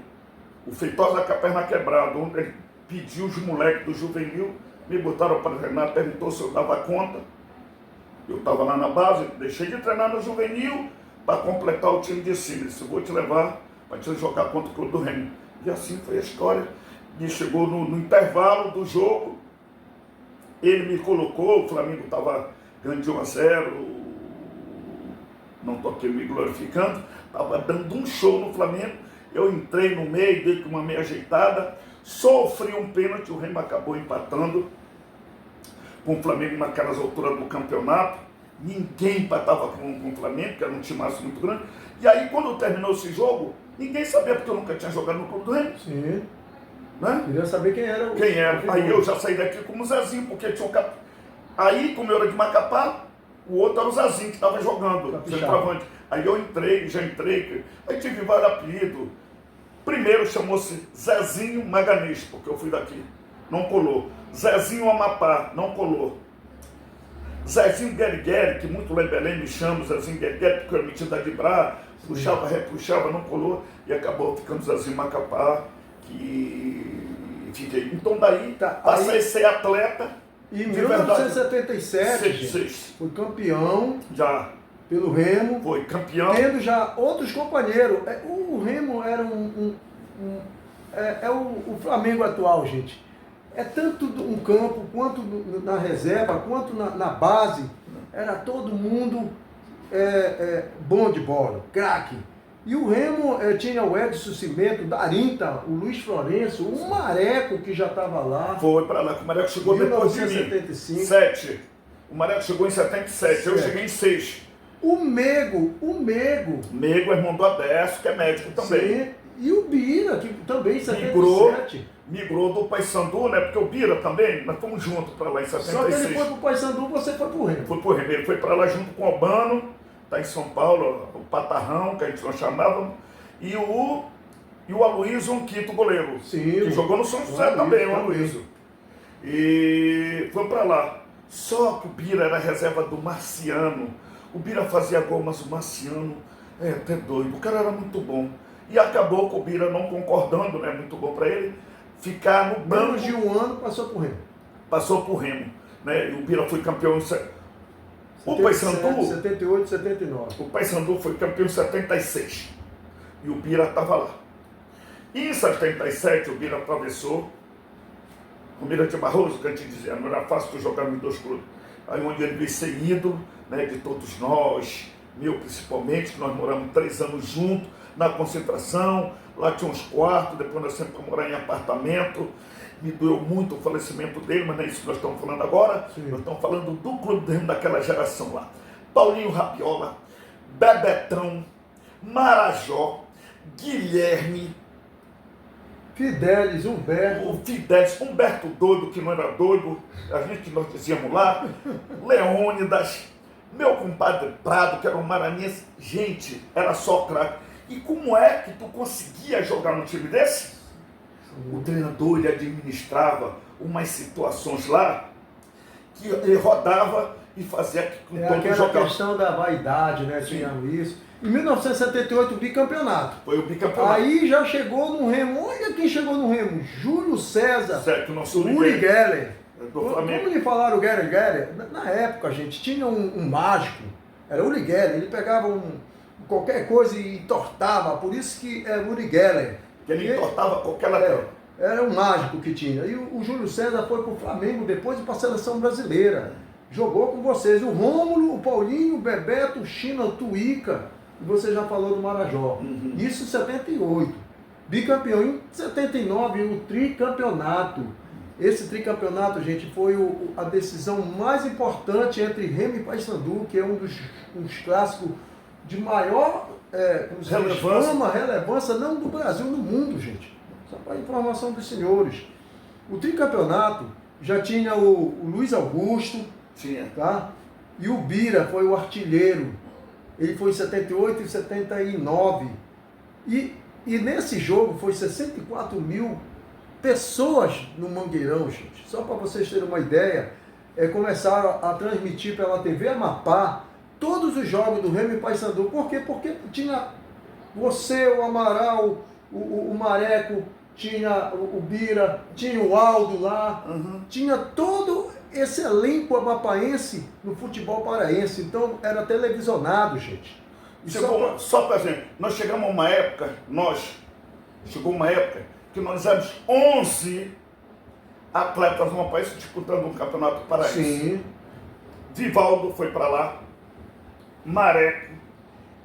o Feitosa com a perna quebrada, onde ele pediu os moleques do juvenil, me botaram para treinar, perguntou se eu dava conta. Eu estava lá na base, deixei de treinar no juvenil para completar o time de cima. Ele disse, vou te levar para te jogar contra o Clube do Remo. E assim foi a história. E chegou no intervalo do jogo, ele me colocou, o Flamengo estava ganhando de 1-0, não estou aqui me glorificando, estava dando um show no Flamengo. Eu entrei no meio, dei com uma meia ajeitada, sofri um pênalti, o Remo acabou empatando com o Flamengo naquelas alturas do campeonato. Ninguém empatava com o Flamengo, que era um timaço muito grande. E aí, quando terminou esse jogo, ninguém sabia, porque eu nunca tinha jogado no Clube do Remo. Sim. Né? Queria saber quem era. Quem era. Aí eu já saí daqui como Zezinho, porque tinha um cap... Aí, como eu era de Macapá, o outro era o Zezinho, que estava jogando, centroavante. Aí eu entrei, já entrei. Aí tive vários apelidos. Primeiro chamou-se Zezinho Maganês, porque eu fui daqui. Não colou. Zezinho Amapá, não colou. Zezinho Guerigueri, que muito lá em Belém me chama, Zezinho Guerigueri, porque eu metido de bra, puxava, repuxava, não colou, e acabou ficando Zezinho Macapá, que fiquei. Então daí, passei a ser atleta. E em 1977, gente, foi campeão já pelo Remo. Foi campeão. Tendo já outros companheiros. O Remo era o Flamengo atual, gente. É tanto um campo, quanto na reserva, quanto na base. Era todo mundo bom de bola, craque. E o Remo tinha o Edson Cimento, Darinta, o Luiz Florencio, o Mareco, que já estava lá. Foi para lá, que o Mareco chegou depois de mim. 1975. 7. O Mareco chegou em 77, eu cheguei em 6. O Mego. Mego, irmão do Adesso, que é médico também. Sim. E o Bira, que também em 77. Migrou do Paysandu, né? Porque o Bira também, nós fomos juntos para lá em 76. Só que ele foi pro Paysandu, você foi pro Remo. Foi pro Remo, ele foi para lá junto com o Albano, tá em São Paulo, o Patarrão, que a gente não chamava, e o Aloysio Onquito, goleiro. Sim. Que jogou no São José também, o Aloysio. E foi para lá. Só que o Bira era reserva do Marciano. O Bira fazia gol, mas o Marciano é até doido. O cara era muito bom. E acabou com o Bira não concordando, né? Muito bom para ele. Ficar no banco. Menos de um ano passou pro Remo. Passou pro Remo. Né? E o Bira foi campeão em... O 77, Paysandu... 78, 79. O Paysandu foi campeão em 76. E o Bira estava lá. E em 77 o Bira atravessou. O Bira de Barroso, que a gente dizia, não era fácil tu jogar nos dois clubes. Aí onde ele veio ser ídolo, né, de todos nós, meu principalmente, que nós moramos 3 anos juntos, na concentração, lá tinha uns quartos, depois nós sempre morar em apartamento. Me doeu muito o falecimento dele, mas não é isso que nós estamos falando agora. Sim. Nós estamos falando do Clube do Remo daquela geração lá. Paulinho Rabiola, Bebetão, Marajó, Guilherme, Fidelis, Humberto. o Fidelis, Humberto doido, que não era doido, a gente que nós dizíamos lá, Leônidas, meu compadre Prado, que era um maranhense. Gente, era só craque. E como é que tu conseguia jogar no time desse? O treinador, ele administrava umas situações lá, que ele rodava e fazia com É todo aquela jogador. questão da vaidade, né? Sim. Tinha isso. Em 1978, o bicampeonato. Foi o bicampeonato. Aí já chegou no Remo. Olha quem chegou no Remo. Júlio César. Certo, o nosso Uri Geller. do Flamengo. Como lhe falaram o Geller? Na época, gente, tinha um mágico. Era Uri Geller. Ele pegava qualquer coisa e entortava. Por isso que é Uri Geller. Que ele entortava qualquer lateral. Era um mágico que tinha. E o Júlio César foi para o Flamengo depois e para a seleção brasileira. Jogou com vocês. O Rômulo, o Paulinho, o Bebeto, o China, o Tuíca. E você já falou do Marajó. Isso em 78. Bicampeão em 79, o tricampeonato. Esse tricampeonato, gente, foi a decisão mais importante entre Remo e Paysandu, que é um dos clássicos de maior relevância, não do Brasil, no mundo, gente. Só para informação dos senhores. O tricampeonato já tinha o Luiz Augusto, Tinha. tá? E o Bira foi o artilheiro. Ele foi em 78 e 79. E nesse jogo foi 64 mil pessoas no Mangueirão, gente. Só para vocês terem uma ideia, começaram a transmitir pela TV Amapá todos os jogos do Remo e Paysandu. Por quê? Porque tinha você, o Amaral, o Mareco, tinha o Bira, tinha o Aldo lá, tinha todo esse elenco amapaense no futebol paraense. Então era televisionado, gente. Só para gente, nós chegamos a uma época, chegou uma época que nós éramos 11 atletas amapaenses disputando um campeonato paraense. Sim. Divaldo foi para lá, Mareco,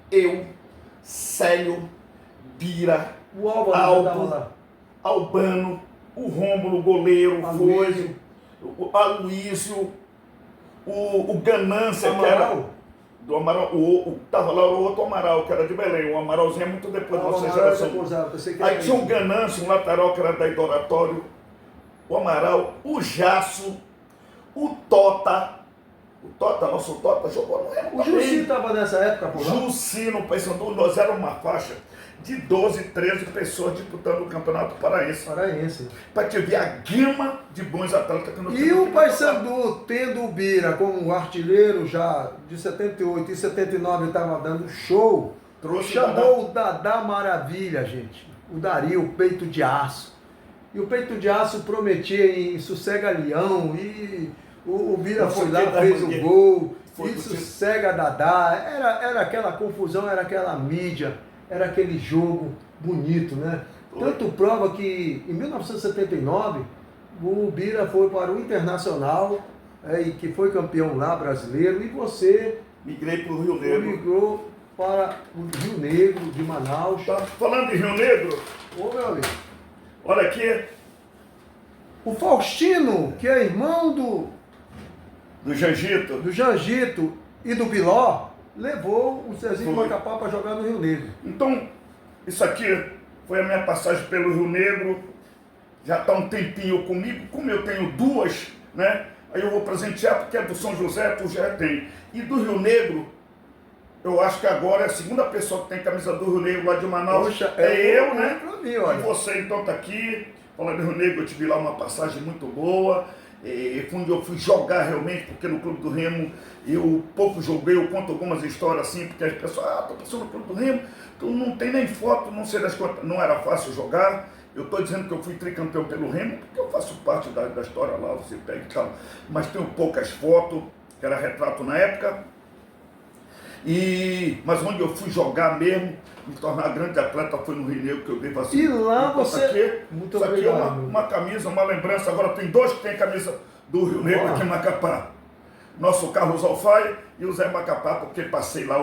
eu, Célio, Bira, O Álvaro Aldo, Albano, o Rômulo, goleiro, foi, o Aloísio, o Ganância, Amaral. que era do Amaral, tava lá o outro Amaral, que era de Belém, o Amaralzinho é muito depois da nossa geração. Aí tinha o Ganância, um lateral que era da Idoratório, o Amaral, o Jasso, o Tota, nosso Tota jogou no Remo. O Jussi estava nessa época, por lá? Jussi no Paysandu, nós éramos uma faixa de 12, 13 pessoas disputando o Campeonato Paraense. Para te ver a gama de bons atletas que nós temos. E o Paysandu, tendo o Bira como artilheiro já de 78 e 79, estava dando show, chamou o Dadá Maravilha, gente. O Dario, o Peito de Aço. E o Peito de Aço prometia em Sossega Leão, e o Bira foi lá, fez o gol, e Sossega Dadá. Era aquela confusão, era aquela mídia. Era aquele jogo bonito, né? Tanto prova que em 1979 o Bira foi para o Internacional, e que foi campeão lá brasileiro, e você migrei para o Rio Negro. Migrou para o Rio Negro de Manaus. Tá falando de Rio Negro? Ô, meu amigo. Olha aqui. O Faustino, que é irmão do Jangito e do Biló, levou o Zezinho Macapá para jogar no Rio Negro. Então, isso aqui foi a minha passagem pelo Rio Negro. Já está um tempinho comigo. Como eu tenho duas, né? Aí eu vou presentear, porque é do São José, tu já tem. E do Rio Negro, eu acho que agora é a segunda pessoa que tem camisa do Rio Negro lá de Manaus. Poxa, eu, né? Pra mim, olha. E você, então, está aqui. Falando do Rio Negro, eu tive lá uma passagem muito boa. E foi onde eu fui jogar realmente, porque no Clube do Remo eu pouco joguei, eu conto algumas histórias assim, porque as pessoas, estou passando no Clube do Remo, tu não tem nem foto, não sei das contas, não era fácil jogar. Eu estou dizendo que eu fui tricampeão pelo Remo, porque eu faço parte da história lá, você pega e tal, mas tenho poucas fotos, que era retrato na época. Mas onde eu fui jogar mesmo, me tornar grande atleta, foi no Rio Negro, que eu dei vacina. E lá você... Muito isso aqui é uma camisa, uma lembrança. Agora tem dois que tem camisa do Rio Negro aqui em Macapá. Nosso Carlos Alfaia e o Zé Macapá, porque passei lá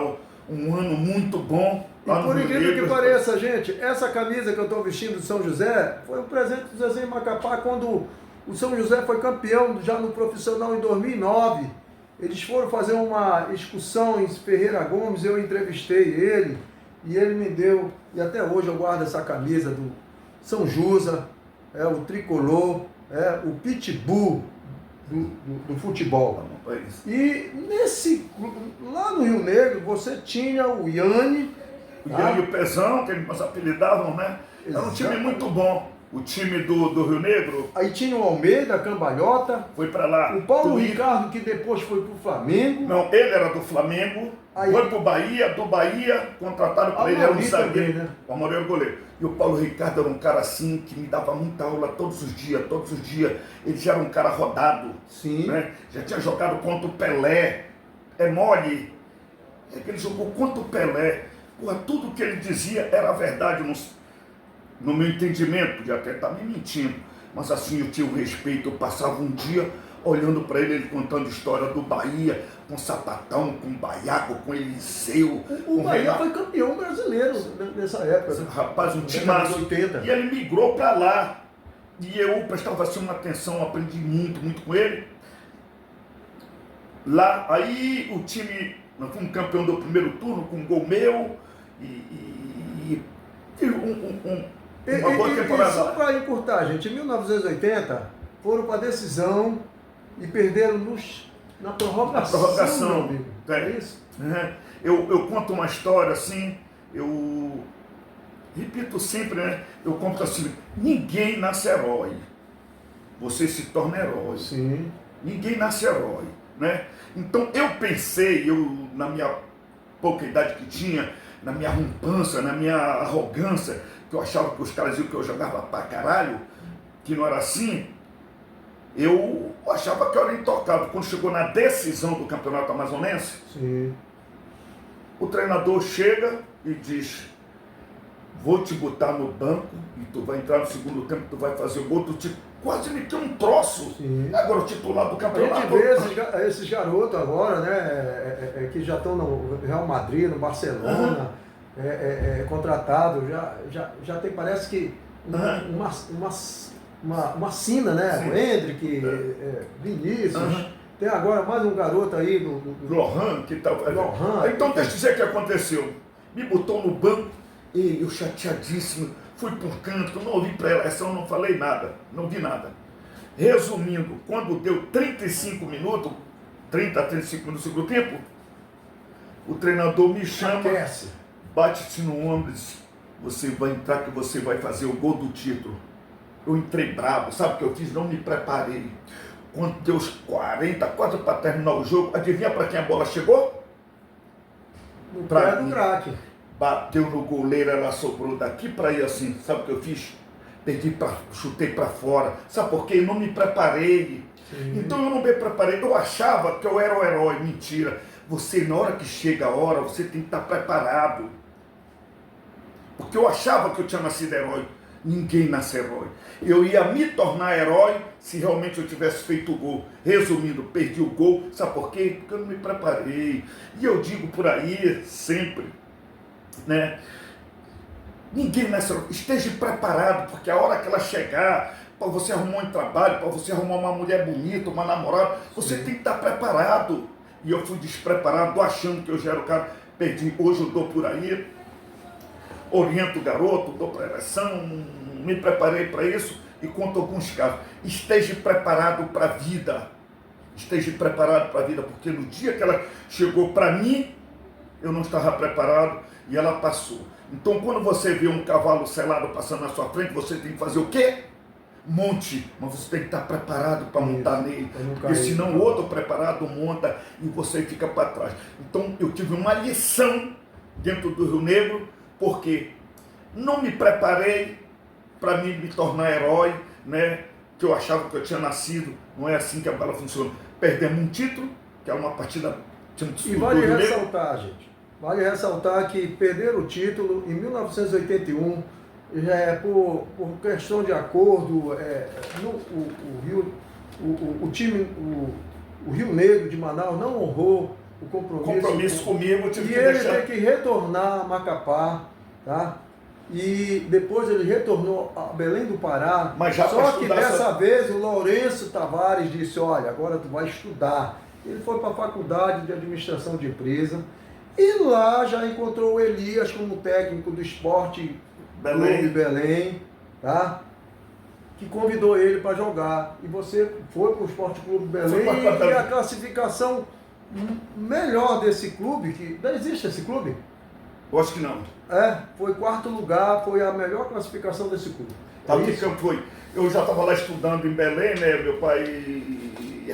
um ano muito bom. Lá e por incrível que pareça, gente, essa camisa que eu estou vestindo de São José foi um presente do Zezinho Macapá quando o São José foi campeão já no profissional em 2009. Eles foram fazer uma excursão em Ferreira Gomes, eu entrevistei ele e ele me deu, e até hoje eu guardo essa camisa do São Jusa, o tricolor, o pitbull do futebol. E lá no Rio Negro você tinha o Iane. O Iane e o Pezão, que eles apelidavam, né? Era um time muito bom. O time do Rio Negro Aí tinha o Almeida, Cambalhota, foi para lá. o Paulo Tuí- Ricardo, que depois foi pro Flamengo. Não, ele era do Flamengo, Aí- foi pro Bahia, do Bahia, contrataram para ele, era um Amauri zagueiro. também, né? O Amauri era o goleiro. E o Paulo Ricardo era um cara assim, que me dava muita aula todos os dias. Ele já era um cara rodado, Sim. né? Já tinha jogado contra o Pelé. É mole. É que ele jogou contra o Pelé. Porra, tudo que ele dizia era verdade no meu entendimento, podia até estar me mentindo. Mas assim, eu tinha o respeito, eu passava um dia olhando para ele contando história do Bahia, com Sapatão, com Baiaco, com Eliseu. O com Bahia Renato. foi campeão brasileiro nessa época. Né? Rapaz, um Na time década de 80. E ele migrou para lá. E eu prestava assim uma atenção, aprendi muito com ele. Lá, aí o time, nós fomos campeão do primeiro turno com um gol meu e uma boa E temporada só lá. para encurtar, gente, em 1980 foram para a decisão e perderam na prorrogação. Na prorrogação, meu amigo. é. É isso? Né? Eu conto uma história assim, eu repito sempre, né? Eu conto assim, ninguém nasce herói. Você se torna herói. Sim. Ninguém nasce herói, né? Então eu pensei, na minha pouca idade que tinha, na minha arrogância, na minha arrogância, que eu achava que os caras diziam que eu jogava pra caralho, que não era assim, eu achava que eu era intocável. Quando chegou na decisão do campeonato amazonense, Sim. o treinador chega e diz: vou te botar no banco e tu vai entrar no segundo tempo, tu vai fazer o gol, tu quase me deu um troço. Sim. Agora o titular do A campeonato. gente vê esses garotos agora, né, que já estão no Real Madrid, no Barcelona, contratados, já tem, parece que uma sina, né? Sim. O Hendrick, Vinícius, tem agora mais um garoto aí do Lohan, que tal. Lohan. Então deixa eu dizer o que aconteceu. Me botou no banco, e eu chateadíssimo, fui por canto, não ouvi preleção, não falei nada, não vi nada. Resumindo, quando deu 35 minutos, 30 a 35 minutos do segundo tempo, o treinador me chama, Aquece. bate-se no ombro e diz: você vai entrar que você vai fazer o gol do título. Eu entrei bravo, sabe o que eu fiz? Não me preparei. Quando deu os 40, quase para terminar o jogo, adivinha para quem a bola chegou? No Pra pé do mim. craque. Bateu no goleiro, ela sobrou daqui para ir assim. Sabe o que eu fiz? Chutei para fora. Sabe por quê? Eu não me preparei. Sim. Então eu não me preparei. Eu achava que eu era o herói. Mentira. Você, na hora que chega a hora, você tem que estar preparado. Porque eu achava que eu tinha nascido herói. Ninguém nasce herói. Eu ia me tornar herói se realmente eu tivesse feito o gol. Resumindo, perdi o gol. Sabe por quê? Porque eu não me preparei. E eu digo por aí, sempre, né? Ninguém nasce herói. Esteja preparado, porque a hora que ela chegar, para você arrumar um trabalho, para você arrumar uma mulher bonita, uma namorada, você tem que estar preparado. E eu fui despreparado, achando que eu já era o cara. Perdi. Hoje eu dou por aí, oriento o garoto, dou preleção, me preparei para isso e conto alguns casos. Esteja preparado para a vida. Esteja preparado para a vida, porque no dia que ela chegou para mim, eu não estava preparado e ela passou. Então, quando você vê um cavalo selado passando na sua frente, você tem que fazer o quê? Monte, mas você tem que estar preparado para montar nele, porque senão o outro preparado monta e você fica para trás. Então, eu tive uma lição dentro do Rio Negro, porque não me preparei para me tornar herói, né? Que eu achava que eu tinha nascido. Não é assim que a bola funciona. Perdemos um título, que era uma partida. E vale ressaltar, gente, vale ressaltar que perderam o título em 1981, já é por questão de acordo, o Rio Negro de Manaus não honrou o compromisso comigo, tive e que ele deixar. tem que retornar a Macapá, tá? E depois ele retornou a Belém do Pará. Mas já só que estudar dessa vez o Lourenço Tavares disse: olha, agora tu vai estudar. Ele foi para a faculdade de administração de empresa e lá já encontrou o Elias como técnico do Esporte Clube Belém, tá? Que convidou ele para jogar. E você foi para o Esporte Clube Belém e a classificação melhor desse clube, que não existe esse clube? Eu acho que não. Foi quarto lugar, foi a melhor classificação desse clube. Sabe o que eu fui? Eu já estava lá estudando em Belém, né? Meu pai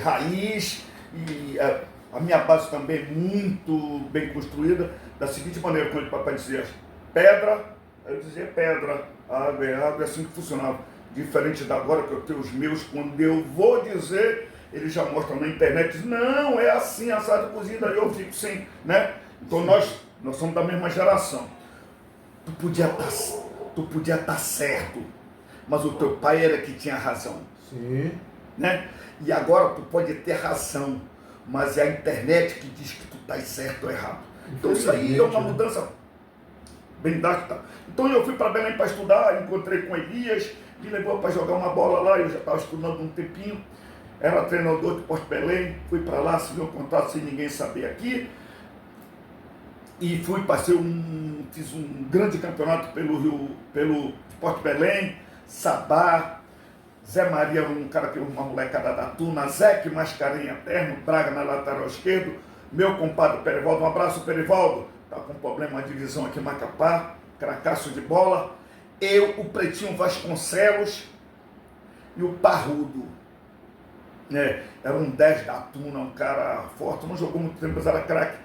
raiz, e a minha base também muito bem construída, da seguinte maneira, quando o papai dizia pedra, eu dizia pedra, água é água, é assim que funcionava. Diferente da agora, que eu tenho os meus, quando eu vou dizer, eles já mostram na internet, não, é assim, assado cozido, aí eu fico sem, né? Então nós somos da mesma geração. Tu podia estar certo, mas o teu pai era que tinha razão. Sim. Né? E agora tu pode ter razão, mas é a internet que diz que tu estás certo ou errado. Então isso aí é uma mudança bem drástica. Então eu fui para Belém para estudar, encontrei com Elias, me levou para jogar uma bola lá, eu já estava estudando um tempinho, era treinador de Porto Belém, fui para lá, assinei um contrato sem ninguém saber aqui, e fiz um grande campeonato pelo Porto Belém, Sabá, Zé Maria, um cara que uma molecada da Tuna, Zeque Mascarenha Terno, Braga na lateral esquerdo, meu compadre Perivaldo, um abraço Perivaldo, tá com problema de visão aqui em Macapá, cracaço de bola, eu, o Pretinho Vasconcelos e o Parrudo, né? Era um 10 da Tuna, um cara forte, não jogou muito tempo, mas era craque.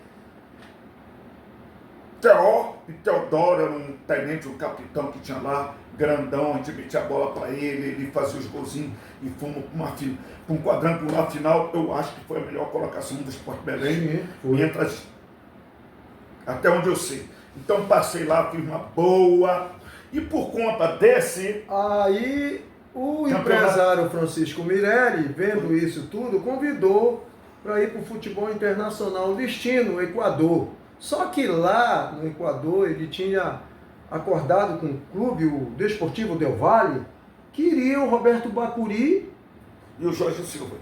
Teó e Teodoro era um tenente, um capitão que tinha lá, grandão, a gente metia a bola para ele fazia os golzinhos e fomos para um quadrangular final. Eu acho que foi a melhor colocação do Sport Belém, até onde eu sei. Então passei lá, fiz uma boa, e por conta desse... Aí o empresário Francisco Mirelli, vendo isso tudo, convidou para ir para o futebol internacional, destino, Equador. Só que lá no Equador ele tinha acordado com o clube, o Desportivo Del Valle, que iria o Roberto Bacuri e o Jorge Silva.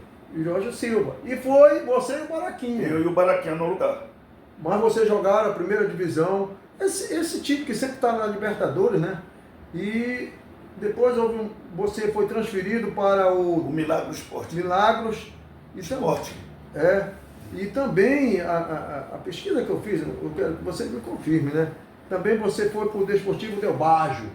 E foi você e o Baraquinha. Eu e o Baraquinha no lugar. Mas vocês jogaram a primeira divisão. Esse time que sempre está na Libertadores, né? E depois você foi transferido para o Milagro Esporte. Milagros Esporte. E também a pesquisa que eu fiz, eu quero que você me confirme, né? Também você foi para o Desportivo Del Baggio.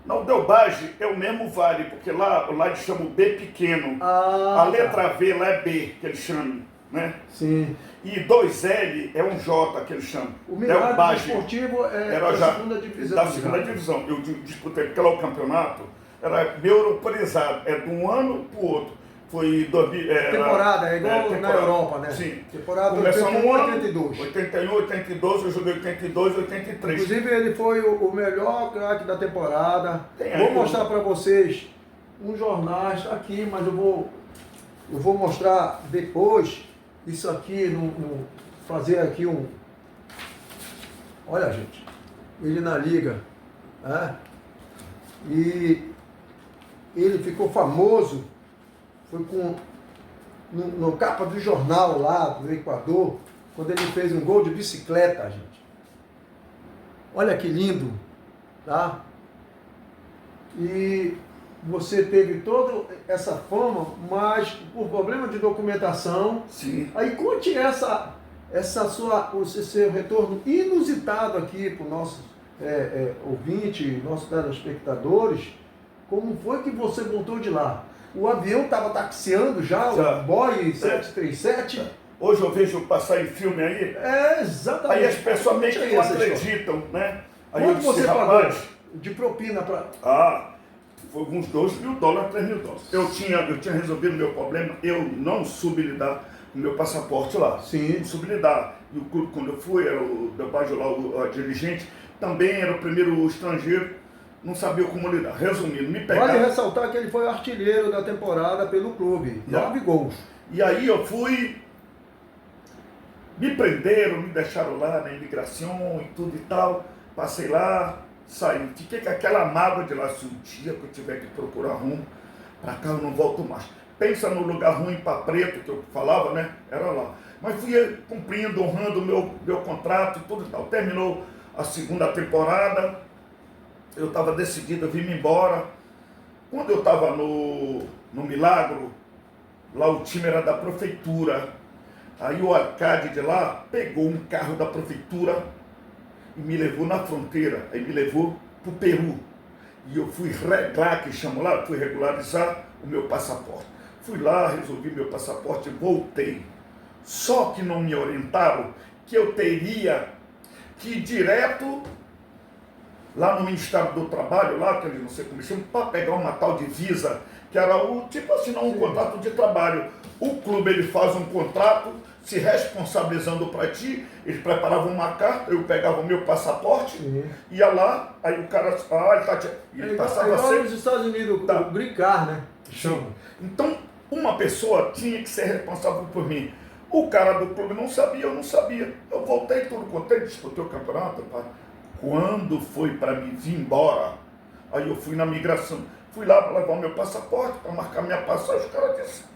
Não, Del Baggio é o mesmo vale, porque lá eles chamam B pequeno. A letra V lá é B, que eles chamam, né? Sim. E 2L é um J, que eles chamam. O Milagro Desportivo era da segunda divisão. Da segunda divisão. Eu disputei, porque lá o campeonato era meio europeizado, é de um ano para o outro. Foi temporada, é igual na Europa, né? Sim. Temporada começou 81, 82. 81, 82, eu joguei 82, 83. Inclusive ele foi o melhor craque da temporada. Vou mostrar para vocês uns jornais aqui, mas eu vou mostrar depois isso aqui, fazer aqui um... Olha, gente, ele na liga, né? E ele ficou famoso. Foi no capa do jornal lá do Equador, quando ele fez um gol de bicicleta, gente. Olha que lindo, tá? E você teve toda essa fama, mas por problema de documentação. Sim. Aí conte esse seu retorno inusitado aqui para o nosso ouvinte, nossos telespectadores. Como foi que você voltou de lá? O avião estava taxiando já, o Boeing 737. Hoje eu vejo passar em filme aí. Exatamente. Aí as pessoas meio que não acreditam, né? Aí quanto você pagou de propina para... Foi uns $2 mil, $3 mil. Eu tinha resolvido o meu problema, eu não soube lidar com o meu passaporte lá. Sim. Não soube lidar. E o clube, quando eu fui, era o Del Baggio lá, o dirigente, também era o primeiro estrangeiro. Não sabia como lidar. Resumindo, me pegaram... Vale ressaltar que ele foi artilheiro da temporada pelo clube. 9 gols. E aí eu fui... Me prenderam, me deixaram lá na imigração e tudo e tal. Passei lá, saí. Fiquei com aquela mágoa de lá. Se um dia que eu tiver que procurar rumo, pra cá eu não volto mais. Pensa no lugar ruim para preto, que eu falava, né? Era lá. Mas fui cumprindo, honrando o meu contrato e tudo e tal. Terminou a segunda temporada. Eu estava decidido a vir embora. Quando eu estava no Milagro, lá o time era da prefeitura. Aí o Arcade de lá pegou um carro da prefeitura e me levou na fronteira. Aí me levou para o Peru. E eu fui regrar, que chamam lá, fui regularizar o meu passaporte. Fui lá, resolvi meu passaporte e voltei. Só que não me orientaram que eu teria que ir direto lá no Ministério do Trabalho, lá, que eles não sei como chamam, para pegar uma tal de visa, que era o tipo assinar um contrato de trabalho. O clube ele faz um contrato, se responsabilizando para ti, eles preparavam uma carta, eu pegava o meu passaporte, ia lá, aí o cara, ele passava igual nos Estados Unidos, tá. o green card, né? Sim. Então, uma pessoa tinha que ser responsável por mim. O cara do clube não sabia, eu não sabia. Eu voltei tudo contente, disputei o campeonato. Pá. Quando foi para me vir embora, aí eu fui na migração. Fui lá para levar o meu passaporte, para marcar minha passagem. Os caras disseram,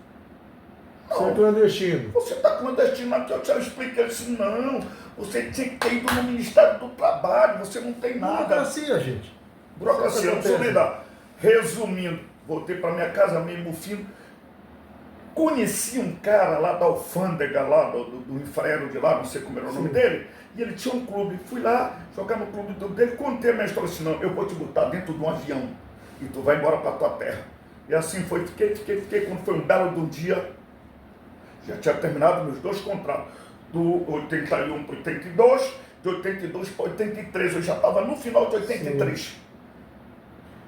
Você é clandestino. você está clandestino aqui. Eu te expliquei. Eu disse, não, você tinha que ter ido no Ministério do Trabalho, você não tem nada. Burocracia, gente. Burocracia, não soube lidar. Resumindo, voltei para minha casa, meio mufino. Conheci um cara lá da alfândega, lá do infraero de lá, não sei como era o nome dele, e ele tinha um clube. Fui lá, jogar no clube dele, contei a minha história, assim, não, eu vou te botar dentro de um avião e tu vai embora para tua terra. E assim foi, fiquei, quando foi um belo do dia, já tinha terminado meus 2 contratos, do 81 para 82, de 82 para 83, eu já estava no final de 83. Sim.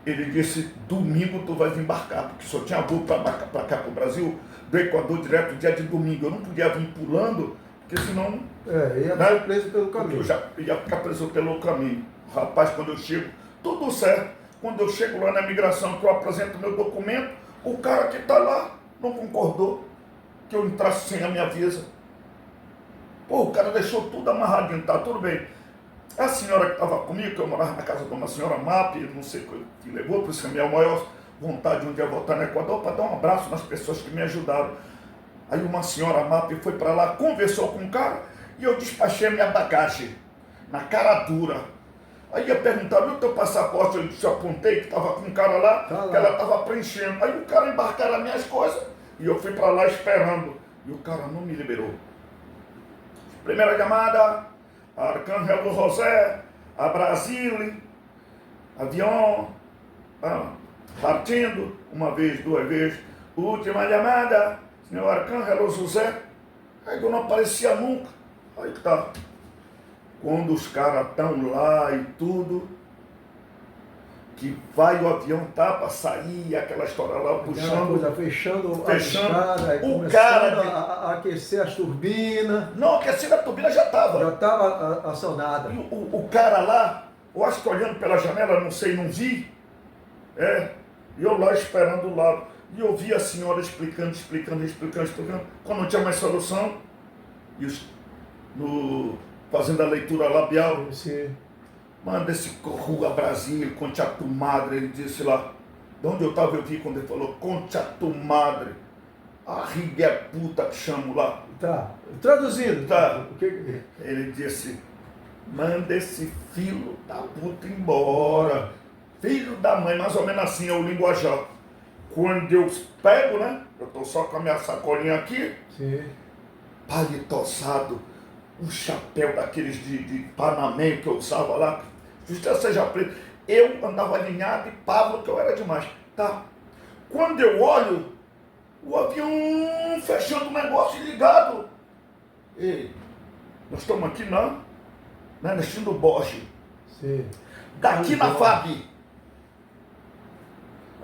Ele disse, domingo tu vais embarcar, porque só tinha voo para cá para o Brasil, do Equador direto, dia de domingo. Eu não podia vir pulando, porque senão... ia ficar preso pelo caminho. Eu já ia ficar preso pelo caminho. Rapaz, quando eu chego, tudo certo. Quando eu chego lá na imigração, que eu apresento meu documento, o cara que está lá não concordou que eu entrasse sem a minha visa. Pô, o cara deixou tudo amarradinho, tá tudo bem. A senhora que estava comigo, que eu morava na casa de uma senhora MAP, não sei o que levou, por isso que a minha maior vontade um dia voltar no Equador para dar um abraço nas pessoas que me ajudaram. Aí uma senhora MAP foi para lá, conversou com o cara e eu despachei a minha bagagem, na cara dura. Aí ia perguntar, viu o teu passaporte? Eu disse, apontei que estava com um cara lá, que ela estava preenchendo. Aí o cara embarcaram as minhas coisas e eu fui para lá esperando. E o cara não me liberou. Primeira chamada... Arcângelo José, a Brasília, avião, partindo, uma vez, 2 vezes, última chamada, senhor Arcângelo José, aí eu não aparecia nunca, aí tá, quando os caras estão lá e tudo, que vai o avião, tá para sair, aquela história lá, puxando, fechando a escada, o cara a aquecer as turbinas. Não, aquecer a turbina já estava. Já estava acionada. E o cara lá, eu acho que olhando pela janela, não sei, não vi, e eu lá esperando o lado, e eu vi a senhora explicando, quando não tinha mais solução, e fazendo a leitura labial. Sim. Manda esse Rua Brasília, Concha tu Madre, ele disse lá, de onde eu estava eu vi quando ele falou, Concha tu Madre, a riga é puta que chamo lá. Tá, traduzindo. Tá. Ele disse, manda esse filho da puta embora, filho da mãe, mais ou menos assim é o linguajar. Quando eu pego, né, eu tô só com a minha sacolinha aqui, sim, palitoçado, um chapéu daqueles de panamenho que eu usava lá, justiça seja preto, eu andava alinhado e Pablo, que eu era demais, tá? Quando eu olho, o avião fechando o negócio e ligado. Ei, nós estamos aqui na destino do Bosch. Sim. Daqui na FAB,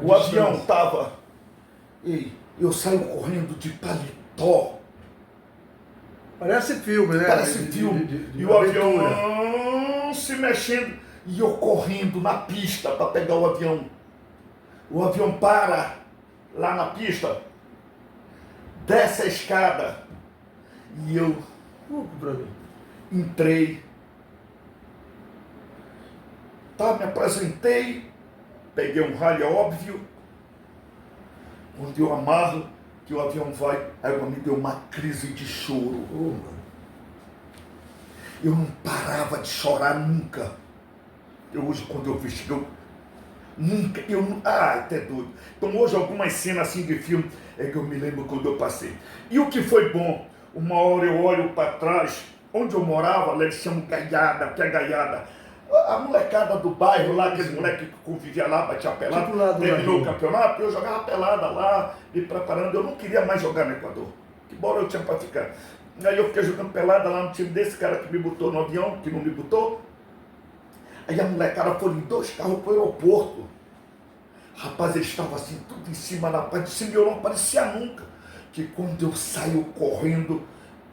o avião estava, ei, eu saio correndo de paletó. Parece filme, né? Parece filme. E o avião se mexendo. E eu correndo na pista para pegar o avião. O avião para lá na pista. Desce a escada. E eu entrei. Tá, me apresentei. Peguei um ralho óbvio. Quando eu amarro, que o avião vai, aí me deu uma crise de choro. Eu não parava de chorar nunca. Hoje, quando eu vi, nunca, até doido. Então hoje algumas cenas assim de filme, é que eu me lembro quando eu passei. E o que foi bom, uma hora eu olho para trás, onde eu morava, lá eles chamam Gaiada, que é Gaiada. A molecada do bairro lá, aquele moleque que convivia lá, batia pelada, Tipo lá do terminou o Brasil. campeonato, eu jogava pelada lá, me preparando. Eu não queria mais jogar no Equador, que bola eu tinha para ficar. Aí eu fiquei jogando pelada lá no time desse cara que me botou no avião, que não me botou. Aí a molecada foi em 2 carros pro aeroporto. Rapaz, eles estavam assim, tudo em cima da parte de cima, e eu não aparecia nunca. Que quando eu saio correndo,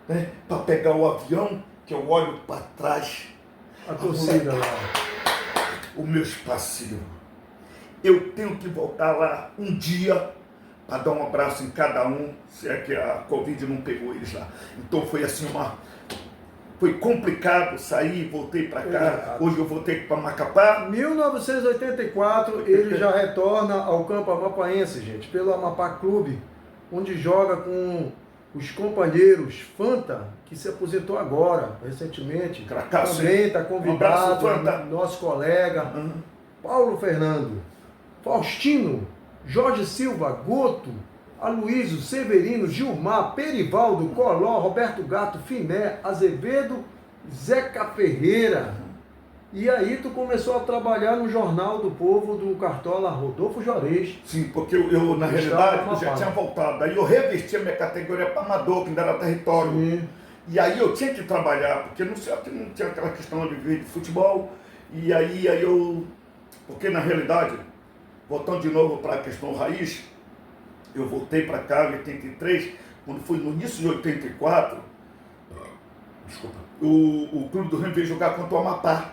né, para pegar o avião, que eu olho para trás, A torcida lá. os meus parceiros. Eu tenho que voltar lá um dia para dar um abraço em cada um, se é que a Covid não pegou eles lá. Então foi assim foi complicado sair, voltei para cá. Hoje eu voltei para Macapá. 1984, ele já retorna ao campo amapaense, gente, pelo Amapá Clube, onde joga com os companheiros Fanta, que se aposentou agora, recentemente. Cracasso, Também está convidado, um abraço, Fanta. nosso colega, Paulo Fernando, Faustino, Jorge Silva, Goto, Aloysio, Severino, Gilmar, Perivaldo, Coló, Roberto Gato, Finé, Azevedo, Zeca Ferreira. E aí tu começou a trabalhar no Jornal do Povo do Cartola Rodolfo Jorez. Sim, porque eu na realidade, eu já tinha voltado. Aí eu revesti a minha categoria para amador, que ainda era território. Sim. E aí eu tinha que trabalhar, porque não tinha aquela questão de viver de futebol. E aí eu... Porque na realidade, voltando de novo para a questão raiz, eu voltei para cá em 83, quando foi no início de 84, desculpa, o Clube do Remo veio jogar contra o Amapá.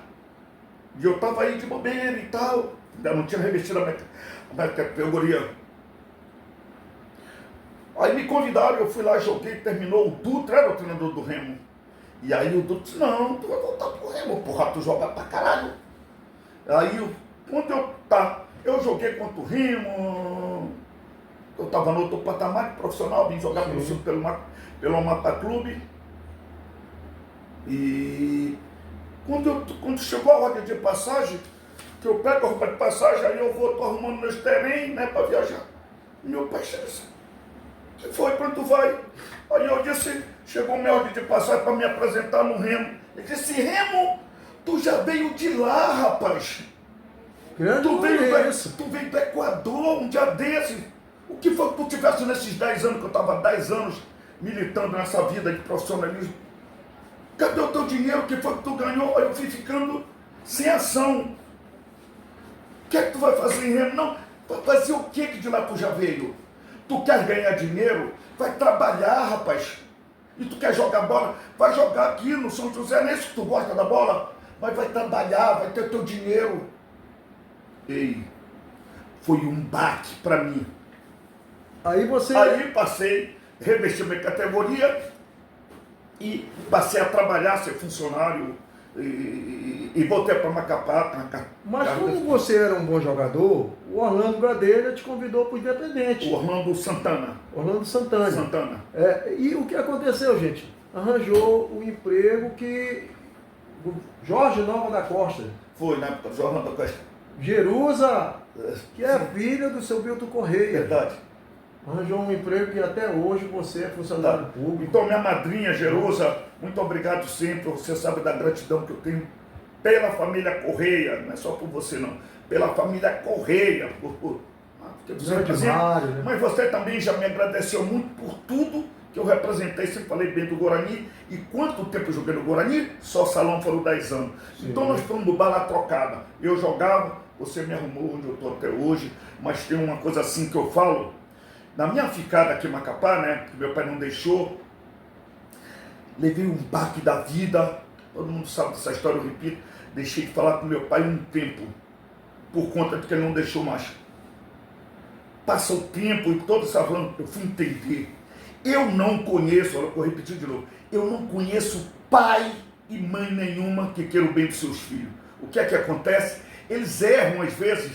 E eu estava aí de bobeira e tal, ainda não tinha revestido a minha categoria. Aí me convidaram, eu fui lá, joguei, terminou. O Dutra era o treinador do Remo. E aí o Dutra disse, não, tu vai voltar pro Remo, porra, tu joga pra caralho. Aí, quando eu joguei contra o Remo, eu estava no outro patamar de profissional, vim jogar pelo Amapá Clube. E quando chegou a hora de passagem, que eu pego a roupa de passagem, aí eu vou, tô arrumando meus terrenos, né, para viajar. Meu pai disse, que foi, para onde tu vai? Aí eu disse, chegou minha ordem de passagem para me apresentar no Remo. Ele disse, Remo, tu já veio de lá, rapaz. Tu veio do Equador um dia desse. O que foi que tu tivesse nesses 10 anos, que eu estava 10 anos militando nessa vida de profissionalismo? Cadê o teu dinheiro? O que foi que tu ganhou? Aí eu fui ficando sem ação. O que é que tu vai fazer em Remo? Não, vai fazer o que de lá tu já veio? Tu quer ganhar dinheiro? Vai trabalhar, rapaz. E tu quer jogar bola? Vai jogar aqui no São José, não é isso que tu gosta da bola? Mas vai trabalhar, vai ter teu dinheiro. Ei, foi um baque para mim. Aí passei, revesti minha categoria e passei a trabalhar, ser funcionário e voltei para Macapá. Mas como você era um bom jogador, o Orlando Gadelha te convidou para o Independente. O Orlando Santana. Orlando Santana. E o que aconteceu, gente? Arranjou um emprego que o Jorge Nova da Costa. Foi, na época do Jorge Nova da Costa. Jerusa, que é filha do seu Bilton Correia. Verdade. Arranjou um emprego que até hoje você é funcionário público. Então, minha madrinha, Jerusa, muito obrigado sempre. Você sabe da gratidão que eu tenho pela família Correia, não é só por você não, pela família Correia. Mas você também já me agradeceu muito por tudo que eu representei, sempre falei bem do Guarani. E quanto tempo eu joguei no Guarani? Só salão foram 10 anos. Sim. Então nós fomos no bala trocada. Eu jogava, você me arrumou onde eu estou até hoje, mas tem uma coisa assim que eu falo. Na minha ficada aqui em Macapá, né, que meu pai não deixou, levei um baque da vida, todo mundo sabe dessa história, eu repito, deixei de falar com meu pai um tempo, por conta de que ele não deixou mais. Passa o tempo e todo essa falando, eu fui entender. Eu não conheço, olha, eu vou repetir de novo, eu não conheço pai e mãe nenhuma que queira o bem dos seus filhos. O que é que acontece? Eles erram às vezes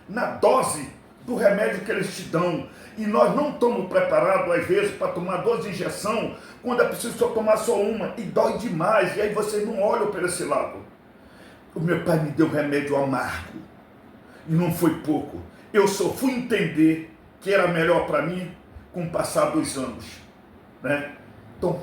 na dose do remédio que eles te dão. E nós não estamos preparados, às vezes, para tomar 12 injeções, quando é preciso só tomar só uma, e dói demais, e aí vocês não olham para esse lado. O meu pai me deu remédio amargo, e não foi pouco. Eu só fui entender que era melhor para mim com o passar dos anos. Né? Então,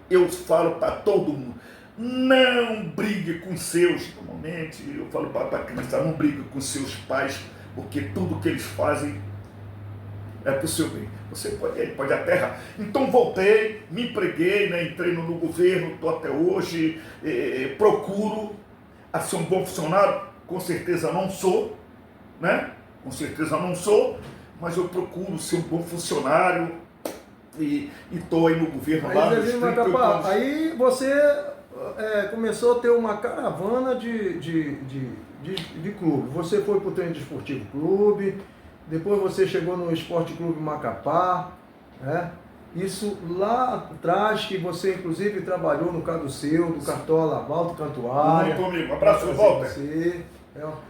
eu falo para todo mundo, não brigue com seus. Normalmente eu falo para a criança, não brigue com seus pais, porque tudo que eles fazem é para o seu bem. Você pode até errar. Então voltei, me empreguei, né, entrei no governo, estou até hoje, procuro a ser um bom funcionário, com certeza não sou, né? Com certeza não sou, mas eu procuro ser um bom funcionário e estou aí no governo lá. Aí você começou a ter uma caravana de clube. Você foi para o Treino Desportivo Clube, depois você chegou no Esporte Clube Macapá, né? Isso lá atrás, que você inclusive trabalhou no Caduceu, do Cartola, Valdo Cantuária. Muito amigo, abraço, Walter.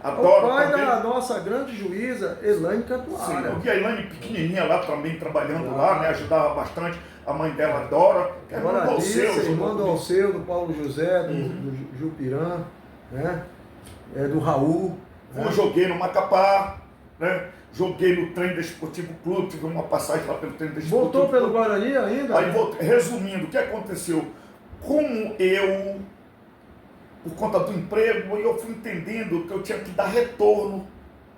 Adoro, o pai também da nossa grande juíza, Elaine Cantuária. Sim, eu vi a Elaine pequenininha lá também, trabalhando lá, né? Ajudava bastante. A mãe dela adora. Irmã do Alceu, do Paulo José, do Jupirã, né? Do Raul. Eu joguei no Macapá, né? Joguei no Treino Desportivo Clube, tive uma passagem lá pelo Treino Desportivo Clube. Voltou pelo Guarani ainda? Aí voltei. Resumindo, o que aconteceu? Como eu, por conta do emprego, eu fui entendendo que eu tinha que dar retorno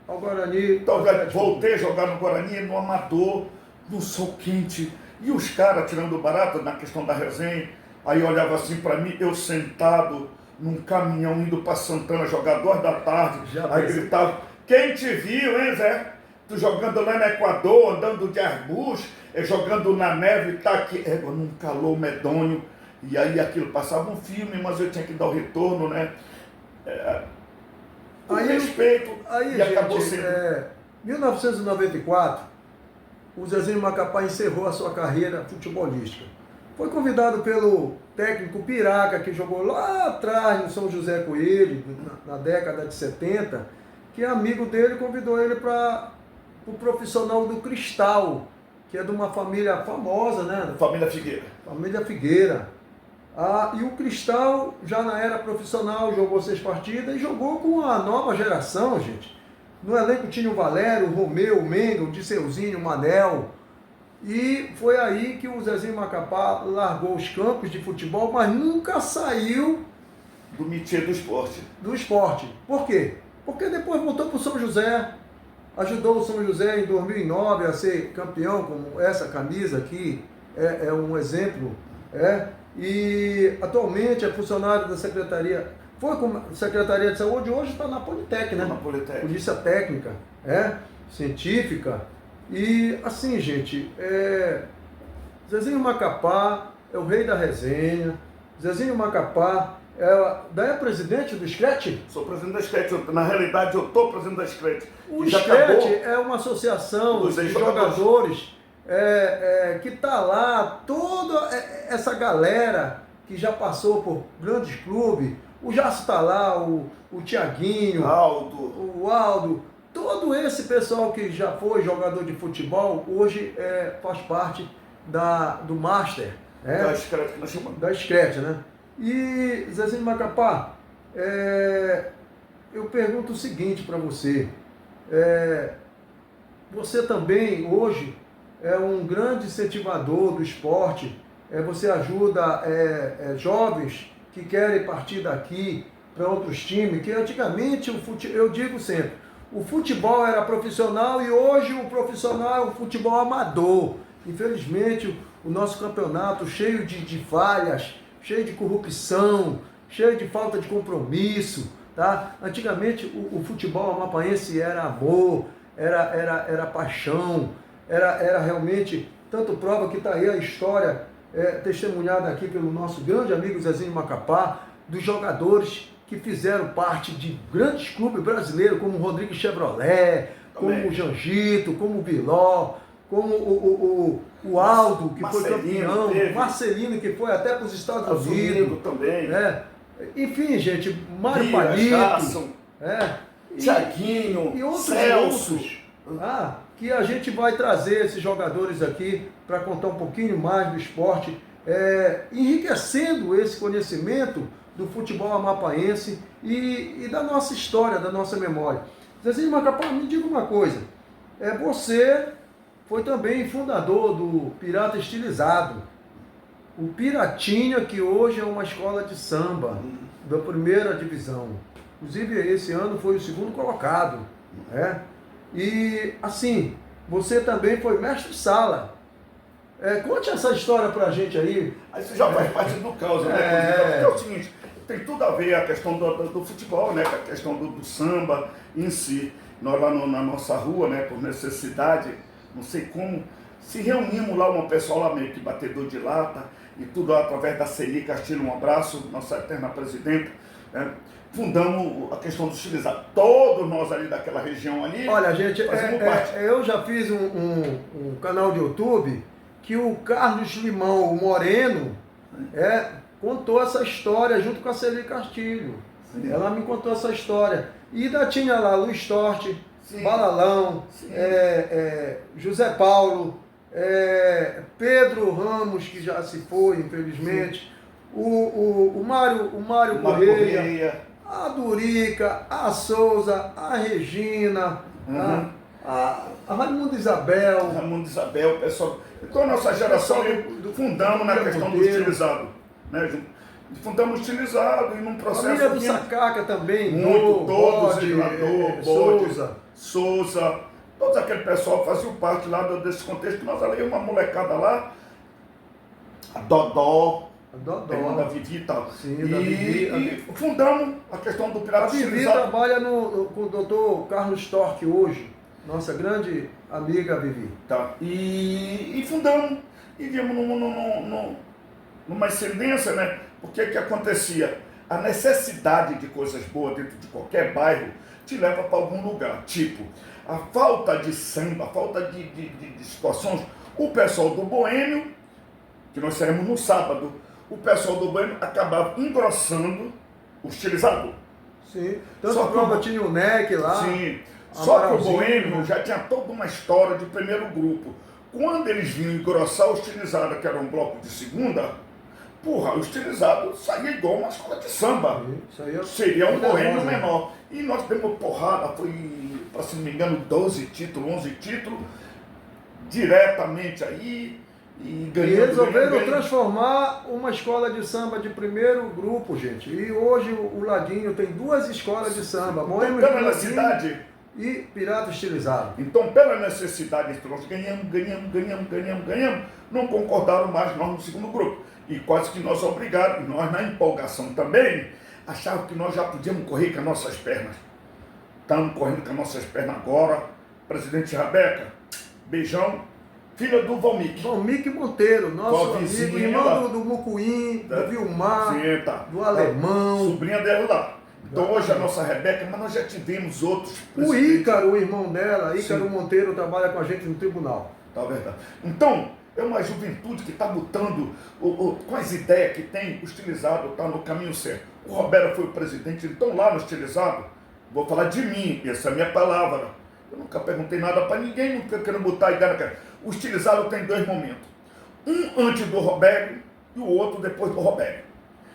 ao Guarani. Então, voltei a jogar no Guarani, no Amador, no sol quente. E os caras tirando barato na questão da resenha. Aí olhava assim para mim, eu sentado num caminhão indo para Santana jogar 2 da tarde. Aí gritava, quem te viu, hein, Zé? Tu jogando lá no Equador, andando de arbus, jogando na neve, tá aqui, num calor medonho. E aí aquilo passava um filme, mas eu tinha que dar o retorno, né? Com respeito, aí, e gente, acabou sendo. 1994, o Zezinho Macapá encerrou a sua carreira futebolística. Foi convidado pelo técnico Piraca, que jogou lá atrás no São José Coelho, na década de 70, que é amigo dele, convidou ele para o profissional do Cristal, que é de uma família famosa, né? Família Figueira. Família Figueira. E o Cristal, já na era profissional, jogou 6 partidas e jogou com a nova geração, gente. No elenco tinha o Valério, o Romeu, o Menga, o Disseuzinho, o Manel. E foi aí que o Zezinho Macapá largou os campos de futebol, mas nunca saiu do métier do esporte. Do esporte. Por quê? Porque depois voltou para o São José, ajudou o São José em 2009 a ser campeão, como essa camisa aqui é um exemplo. E atualmente é funcionário da Secretaria, foi com a Secretaria de Saúde, hoje está na Politec, né? Na Politec. Polícia Técnica, científica. E assim, gente, Zezinho Macapá é o rei da resenha. Zezinho Macapá é presidente do Scratch? Sou presidente da Scratch. Na realidade, eu estou presidente da Scratch. O Scratch é uma associação de jogadores que está lá, toda essa galera que já passou por grandes clubes. O Jasso está lá, o Tiaguinho, o Aldo, todo esse pessoal que já foi jogador de futebol, hoje faz parte do Master. Da Scratch, que nós chamamos. Da Scratch, né? E, Zezinho Macapá, eu pergunto o seguinte para você. Você também, hoje, é um grande incentivador do esporte. Você ajuda jovens que querem partir daqui para outros times, que antigamente, eu digo sempre, o futebol era profissional e hoje o profissional é o futebol amador. Infelizmente, o nosso campeonato cheio de falhas, cheio de corrupção, cheio de falta de compromisso, tá? Antigamente o futebol amapaense era amor, era paixão, era realmente, tanto prova que está aí a história testemunhada aqui pelo nosso grande amigo Zezinho Macapá, dos jogadores que fizeram parte de grandes clubes brasileiros, como o Rodrigo Chevrolet, como o Janjito, como o Biló, como o Aldo, que foi campeão, o Marcelino, que foi até para os Estados Unidos. Também. Enfim, gente, Mário Palito, Tiaguinho, e outros Celso. Que a gente vai trazer esses jogadores aqui para contar um pouquinho mais do esporte, enriquecendo esse conhecimento do futebol amapaense e da nossa história, da nossa memória. Zezinho Macapá, me diga uma coisa, você foi também fundador do Pirata Estilizado, o Piratinha, que hoje é uma escola de samba da primeira divisão. Inclusive, esse ano foi o segundo colocado. Né? E, assim, você também foi mestre-sala. Conte essa história pra gente aí. Aí você já faz parte do caos, né? Porque é o seguinte, tem tudo a ver a questão do futebol, né? Com a questão do samba em si. Nós lá na nossa rua, né, por necessidade, não sei como, se reunimos lá, um pessoal lá meio que batedor de lata, e tudo através da Celi Castilho, um abraço, nossa eterna presidenta, né? Fundamos a questão do estilizado. Todos nós ali daquela região ali. Olha, gente, parte. eu já fiz um canal de YouTube que o Carlos Limão, o Moreno, contou essa história junto com a Celi Castilho. Sim. Ela me contou essa história. E ainda tinha lá Luiz Torte, sim, Balalão, sim, José Paulo, Pedro Ramos, que já se foi, infelizmente, o Mário Correia, a Durica, a Souza, a Regina, a Raimundo Isabel. Raimundo Isabel, pessoal. Então a nossa geração fundamos na questão do estilizado. Né? Fundamos estilizado e num processo. A família do Sacaca também. Muito, todos, Souza, todo aquele pessoal faziam parte lá desse contexto. Nós ali, uma molecada lá, a Dodó, da Vivi e tal. Sim, e fundamos a questão do pirata estilizado. A Vivi trabalha com o doutor Carlos Torque hoje, nossa grande amiga Vivi. Tá. E fundamos, e vimos numa excelência, né? Porque o que acontecia? A necessidade de coisas boas dentro de qualquer bairro te leva para algum lugar. Tipo, a falta de samba, a falta de situações. O pessoal do Boêmio, que nós saímos no sábado, o pessoal do Boêmio acabava engrossando o estilizador. Sim. Tanto que prova tinha o NEC lá. Sim. Só que o Boêmio já tinha toda uma história de primeiro grupo. Quando eles vinham engrossar o estilizado, que era um bloco de segunda, porra, o estilizado saía igual uma escola de samba. Seria um Boêmio menor. E nós demos porrada, foi, para se não me engano, 12 títulos, 11 títulos, diretamente aí. E resolveram transformar uma escola de samba de primeiro grupo, gente. E hoje o Ladinho tem 2 escolas de samba. Então, pela necessidade e Pirata Estilizado. Então, pela necessidade, nós ganhamos, não concordaram mais nós no segundo grupo. E quase que nós obrigaram, e nós na empolgação também, achavam que nós já podíamos correr com as nossas pernas. Estamos correndo com as nossas pernas agora. Presidente Rabeca, beijão. Filha do Valmic. Valmic Monteiro, nosso amigo, irmão do Mucuim, do Vilmar, do Alemão. Sobrinha dela lá. Então hoje a nossa Rebeca, mas nós já tivemos outros. O Ícaro, o irmão dela, Ícaro Monteiro, trabalha com a gente no tribunal. Tá verdade. Então, é uma juventude que está lutando com as ideias que tem, o estilizado está no caminho certo. O Roberto foi o presidente, então lá no estilizado, vou falar de mim, essa é a minha palavra. Eu nunca perguntei nada para ninguém, nunca quero botar a ideia na cara. O estilizado tem 2 momentos. Um antes do Roberto e o outro depois do Roberto.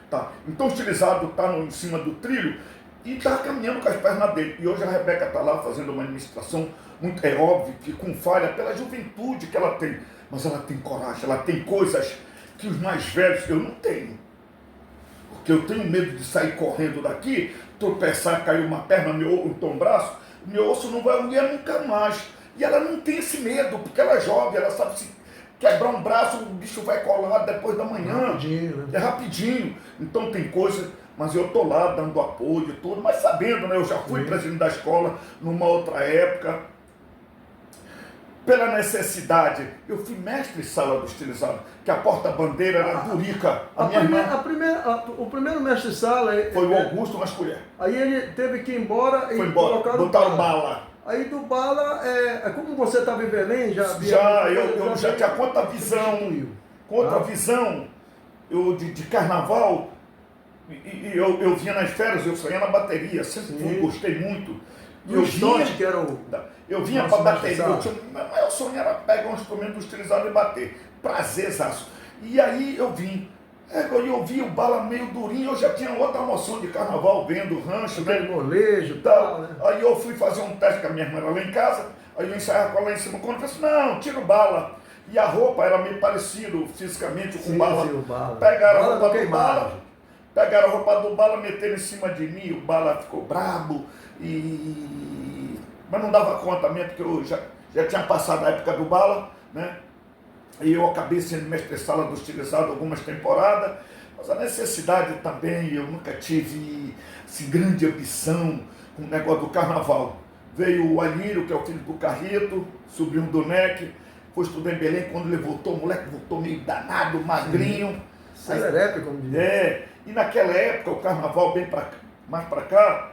Tá? Então o estilizado está em cima do trilho e está caminhando com as pernas dele. E hoje a Rebeca está lá fazendo uma administração, muito, é óbvio que com falha, pela juventude que ela tem. Mas ela tem coragem, ela tem coisas que os mais velhos, eu não tenho. Porque eu tenho medo de sair correndo daqui, tropeçar, cair uma perna, então um braço, meu osso não vai unir nunca mais. E ela não tem esse medo, porque ela é jovem, ela sabe se quebrar um braço, o bicho vai colar depois da manhã. Rapidinho, né? É rapidinho. Então tem coisa, mas eu estou lá dando apoio e tudo, mas sabendo, né? Eu já fui presidente da escola numa outra época. Pela necessidade, eu fui mestre de sala do estilizado, que a porta-bandeira era Durica, o primeiro mestre de sala foi o Augusto Masculher. Aí ele teve que ir embora e botaram Bala. Aí do Bala, como você estava em Belém, eu já tinha visão de carnaval, e eu vinha nas férias, eu saía na bateria, sempre gostei muito. E o Storte, que era o... Eu vinha para bateria, meu maior sonho era pegar um instrumento estilizado e bater. Prazerzaço. E aí eu vim. Eu vi o Bala meio durinho, eu já tinha outra noção de carnaval, vendo rancho, né? Molejo e tal, né? Aí eu fui fazer um teste com a minha irmã lá em casa, aí eu ensaiava com ela lá em cima, quando eu falei assim, não, tira o Bala. E a roupa era meio parecido fisicamente com Sim, Bala. sim, o Bala. Pegaram Bala a roupa não do queimava. Bala, pegaram a roupa do Bala, meteram em cima de mim, o Bala ficou brabo, mas não dava conta mesmo, porque eu já tinha passado a época do Bala, né? E eu acabei sendo mestre-sala do estilizado algumas temporadas, mas a necessidade também, eu nunca tive assim, grande ambição com o negócio do carnaval. Veio o Alírio, que é o filho do Carrito, sobrinho do Neck, foi estudar em Belém, quando ele voltou, o moleque voltou meio danado, magrinho. Serelepe, como dizia. E naquela época, o carnaval mais para cá,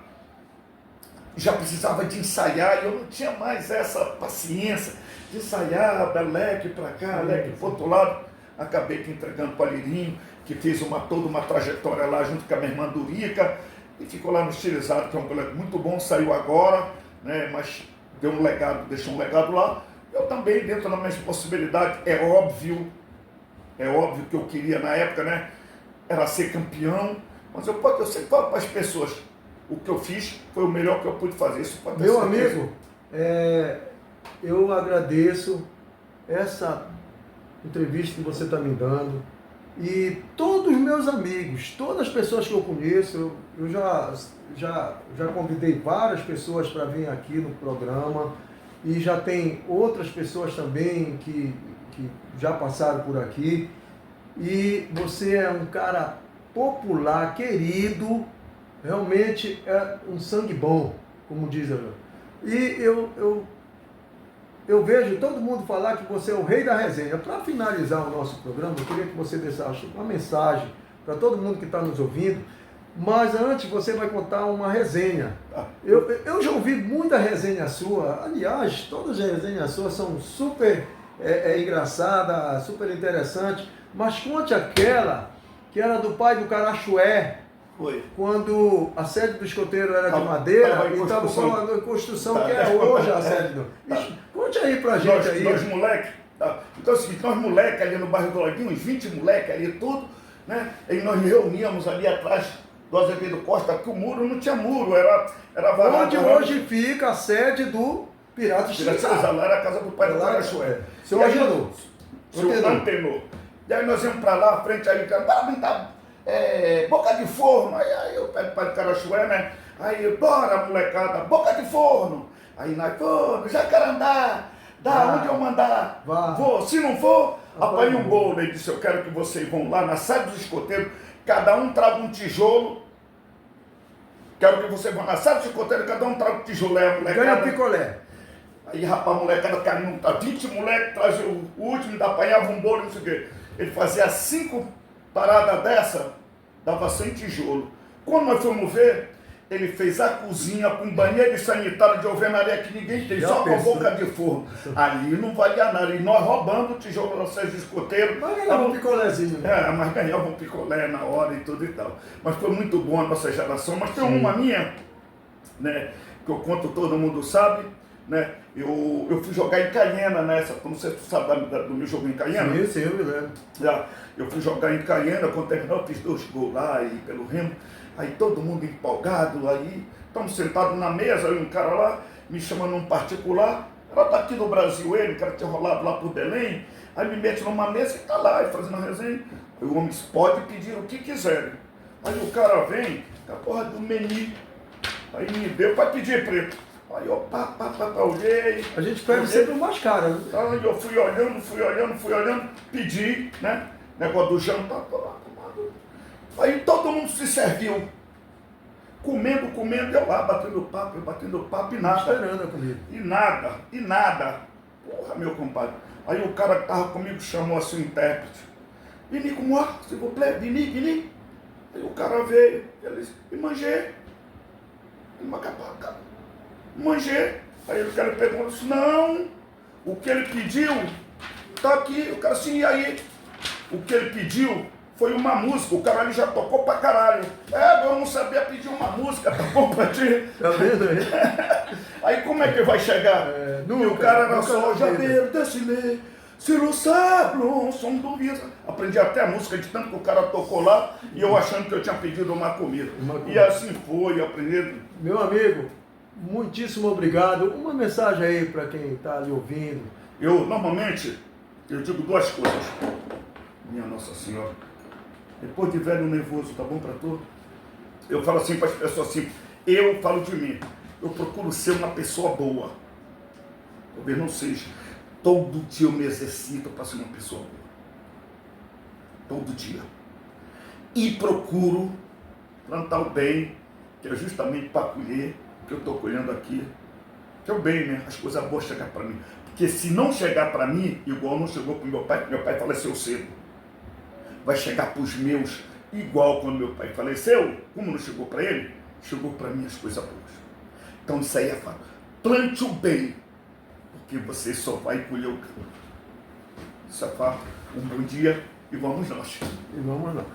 já precisava de ensaiar, e eu não tinha mais essa paciência de ensaiar, da leque para cá, leque para o outro lado. Acabei que entregando para o Alirinho, que fez toda uma trajetória lá junto com a minha irmã Durica, e ficou lá no Estilizado, que é um moleque muito bom, saiu agora, né, mas deu um legado, deixou um legado lá. Eu também, dentro das minhas possibilidades, é óbvio que eu queria na época, né, era ser campeão, mas eu sempre falo para as pessoas, o que eu fiz foi o melhor que eu pude fazer. Isso pode ter Meu certeza. amigo, eu agradeço essa entrevista que você está me dando. E todos os meus amigos, todas as pessoas que eu conheço, eu já convidei várias pessoas para vir aqui no programa. E já tem outras pessoas também que já passaram por aqui. E você é um cara popular, querido, realmente é um sangue bom, como diz a. E eu vejo todo mundo falar que você é o rei da resenha. Para finalizar o nosso programa, eu queria que você deixasse uma mensagem para todo mundo que está nos ouvindo. Mas antes você vai contar uma resenha. Eu já ouvi muita resenha sua. Aliás, todas as resenhas suas são super engraçadas, super interessantes. Mas conte aquela que era do pai do Carachué. Foi. Quando a sede do escoteiro era de madeira e estava com uma construção que é hoje a sede do... Conte aí pra gente aí. Nós moleque, então é o seguinte, nós moleque ali no bairro do Laguinho, uns 20 moleque ali tudo, né? E nós reuníamos ali atrás do Azevedo Costa, que o muro não tinha muro, era varado. Onde hoje fica a sede do Pirata Estilizado. Lá era a casa do pai do Carachué. Seu Agenor. Seu Antenor. E aí nós íamos pra lá, frente aí, Boca de Forno. Aí o pai do Carachué, né? Aí, bora molecada, Boca de Forno. Aí nós, Jacarandá, onde eu mandar? Vou, se não for, apanhe um bolo. Ele disse, eu quero que vocês vão lá na sede dos escoteiros, cada um traga um tijolo. Quero que vocês vão na sede dos escoteiros, cada um traga um tijolo. Ganha picolé. Aí, rapaz, a molecada carinho, 20 moleques, trazia o último, ainda apanhava um bolo, não sei o quê. Ele fazia 5 paradas dessa, dava 100 tijolo. Quando nós fomos ver, ele fez a cozinha com banheiro sanitário de alvenaria que ninguém tem, só com a boca de forno. Ali não valia nada. E nós roubando o tijolo da sede de escoteiro. Mas ganhava um picolézinho. Mas ganhava um picolé na hora e tudo e tal. Mas foi muito bom a nossa geração. Mas tem uma minha, né, que eu conto, todo mundo sabe, né? Eu fui jogar em Caiena nessa, não sei se tu sabe do meu jogo em Caiena. Sim, eu me lembro. Eu fui jogar em Caiena, quando terminou, eu fiz 2 gols lá e pelo Remo. Aí todo mundo empolgado, aí estamos sentados na mesa, aí um cara lá me chama num particular, era daqui do Brasil o cara tinha rolado lá por Belém, aí me mete numa mesa e tá lá, e fazendo uma resenha. Aí o homem pode pedir o que quiserem. Aí o cara vem com a porra do menu, aí me deu, vai pedir preto. Aí eu olhei. A gente pede sempre o mais caro. Né? Aí eu fui olhando, pedi, né? Negócio do jantar, tomado. Aí todo mundo se serviu. Comendo, eu lá, batendo papo e nada. Esperando a comida. E nada. Porra, meu compadre. Aí o cara que tava comigo chamou assim o intérprete. Vini, como é? Se vous plaît, Vini. Aí o cara veio, ele disse, e manjei. Manjei. Aí o cara pegou e disse, não, o que ele pediu, tá aqui. O cara assim, e aí? O que ele pediu foi uma música, o cara ali já tocou pra caralho. Eu não sabia pedir uma música, tá bom pra ti? Tá vendo aí? Aí como é que vai chegar? E o cara era só, Janeiro, desce-lhe, se lo sablon, som do visa. Aprendi até a música de tanto que o cara tocou lá e eu achando que eu tinha pedido uma comida. E assim foi, aprendi. Meu amigo, muitíssimo obrigado. Uma mensagem aí para quem está ali ouvindo. Eu, normalmente, eu digo duas coisas. Minha Nossa Senhora. Depois de velho nervoso, tá bom para tu? Eu falo assim para as pessoas assim, eu falo de mim. Eu procuro ser uma pessoa boa. Talvez não seja. Todo dia eu me exercito para ser uma pessoa boa. Todo dia. E procuro plantar o bem, que é justamente para colher, que eu estou colhendo aqui. Que é o bem, né? As coisas boas chegam para mim. Porque se não chegar para mim, igual não chegou para o meu pai, porque meu pai faleceu cedo. Vai chegar para os meus, igual quando meu pai faleceu, como não chegou para ele, chegou para mim as coisas boas. Então isso aí é fato. Plante o bem, porque você só vai colher o campo. Isso é fato. Um bom dia e vamos nós. E vamos nós.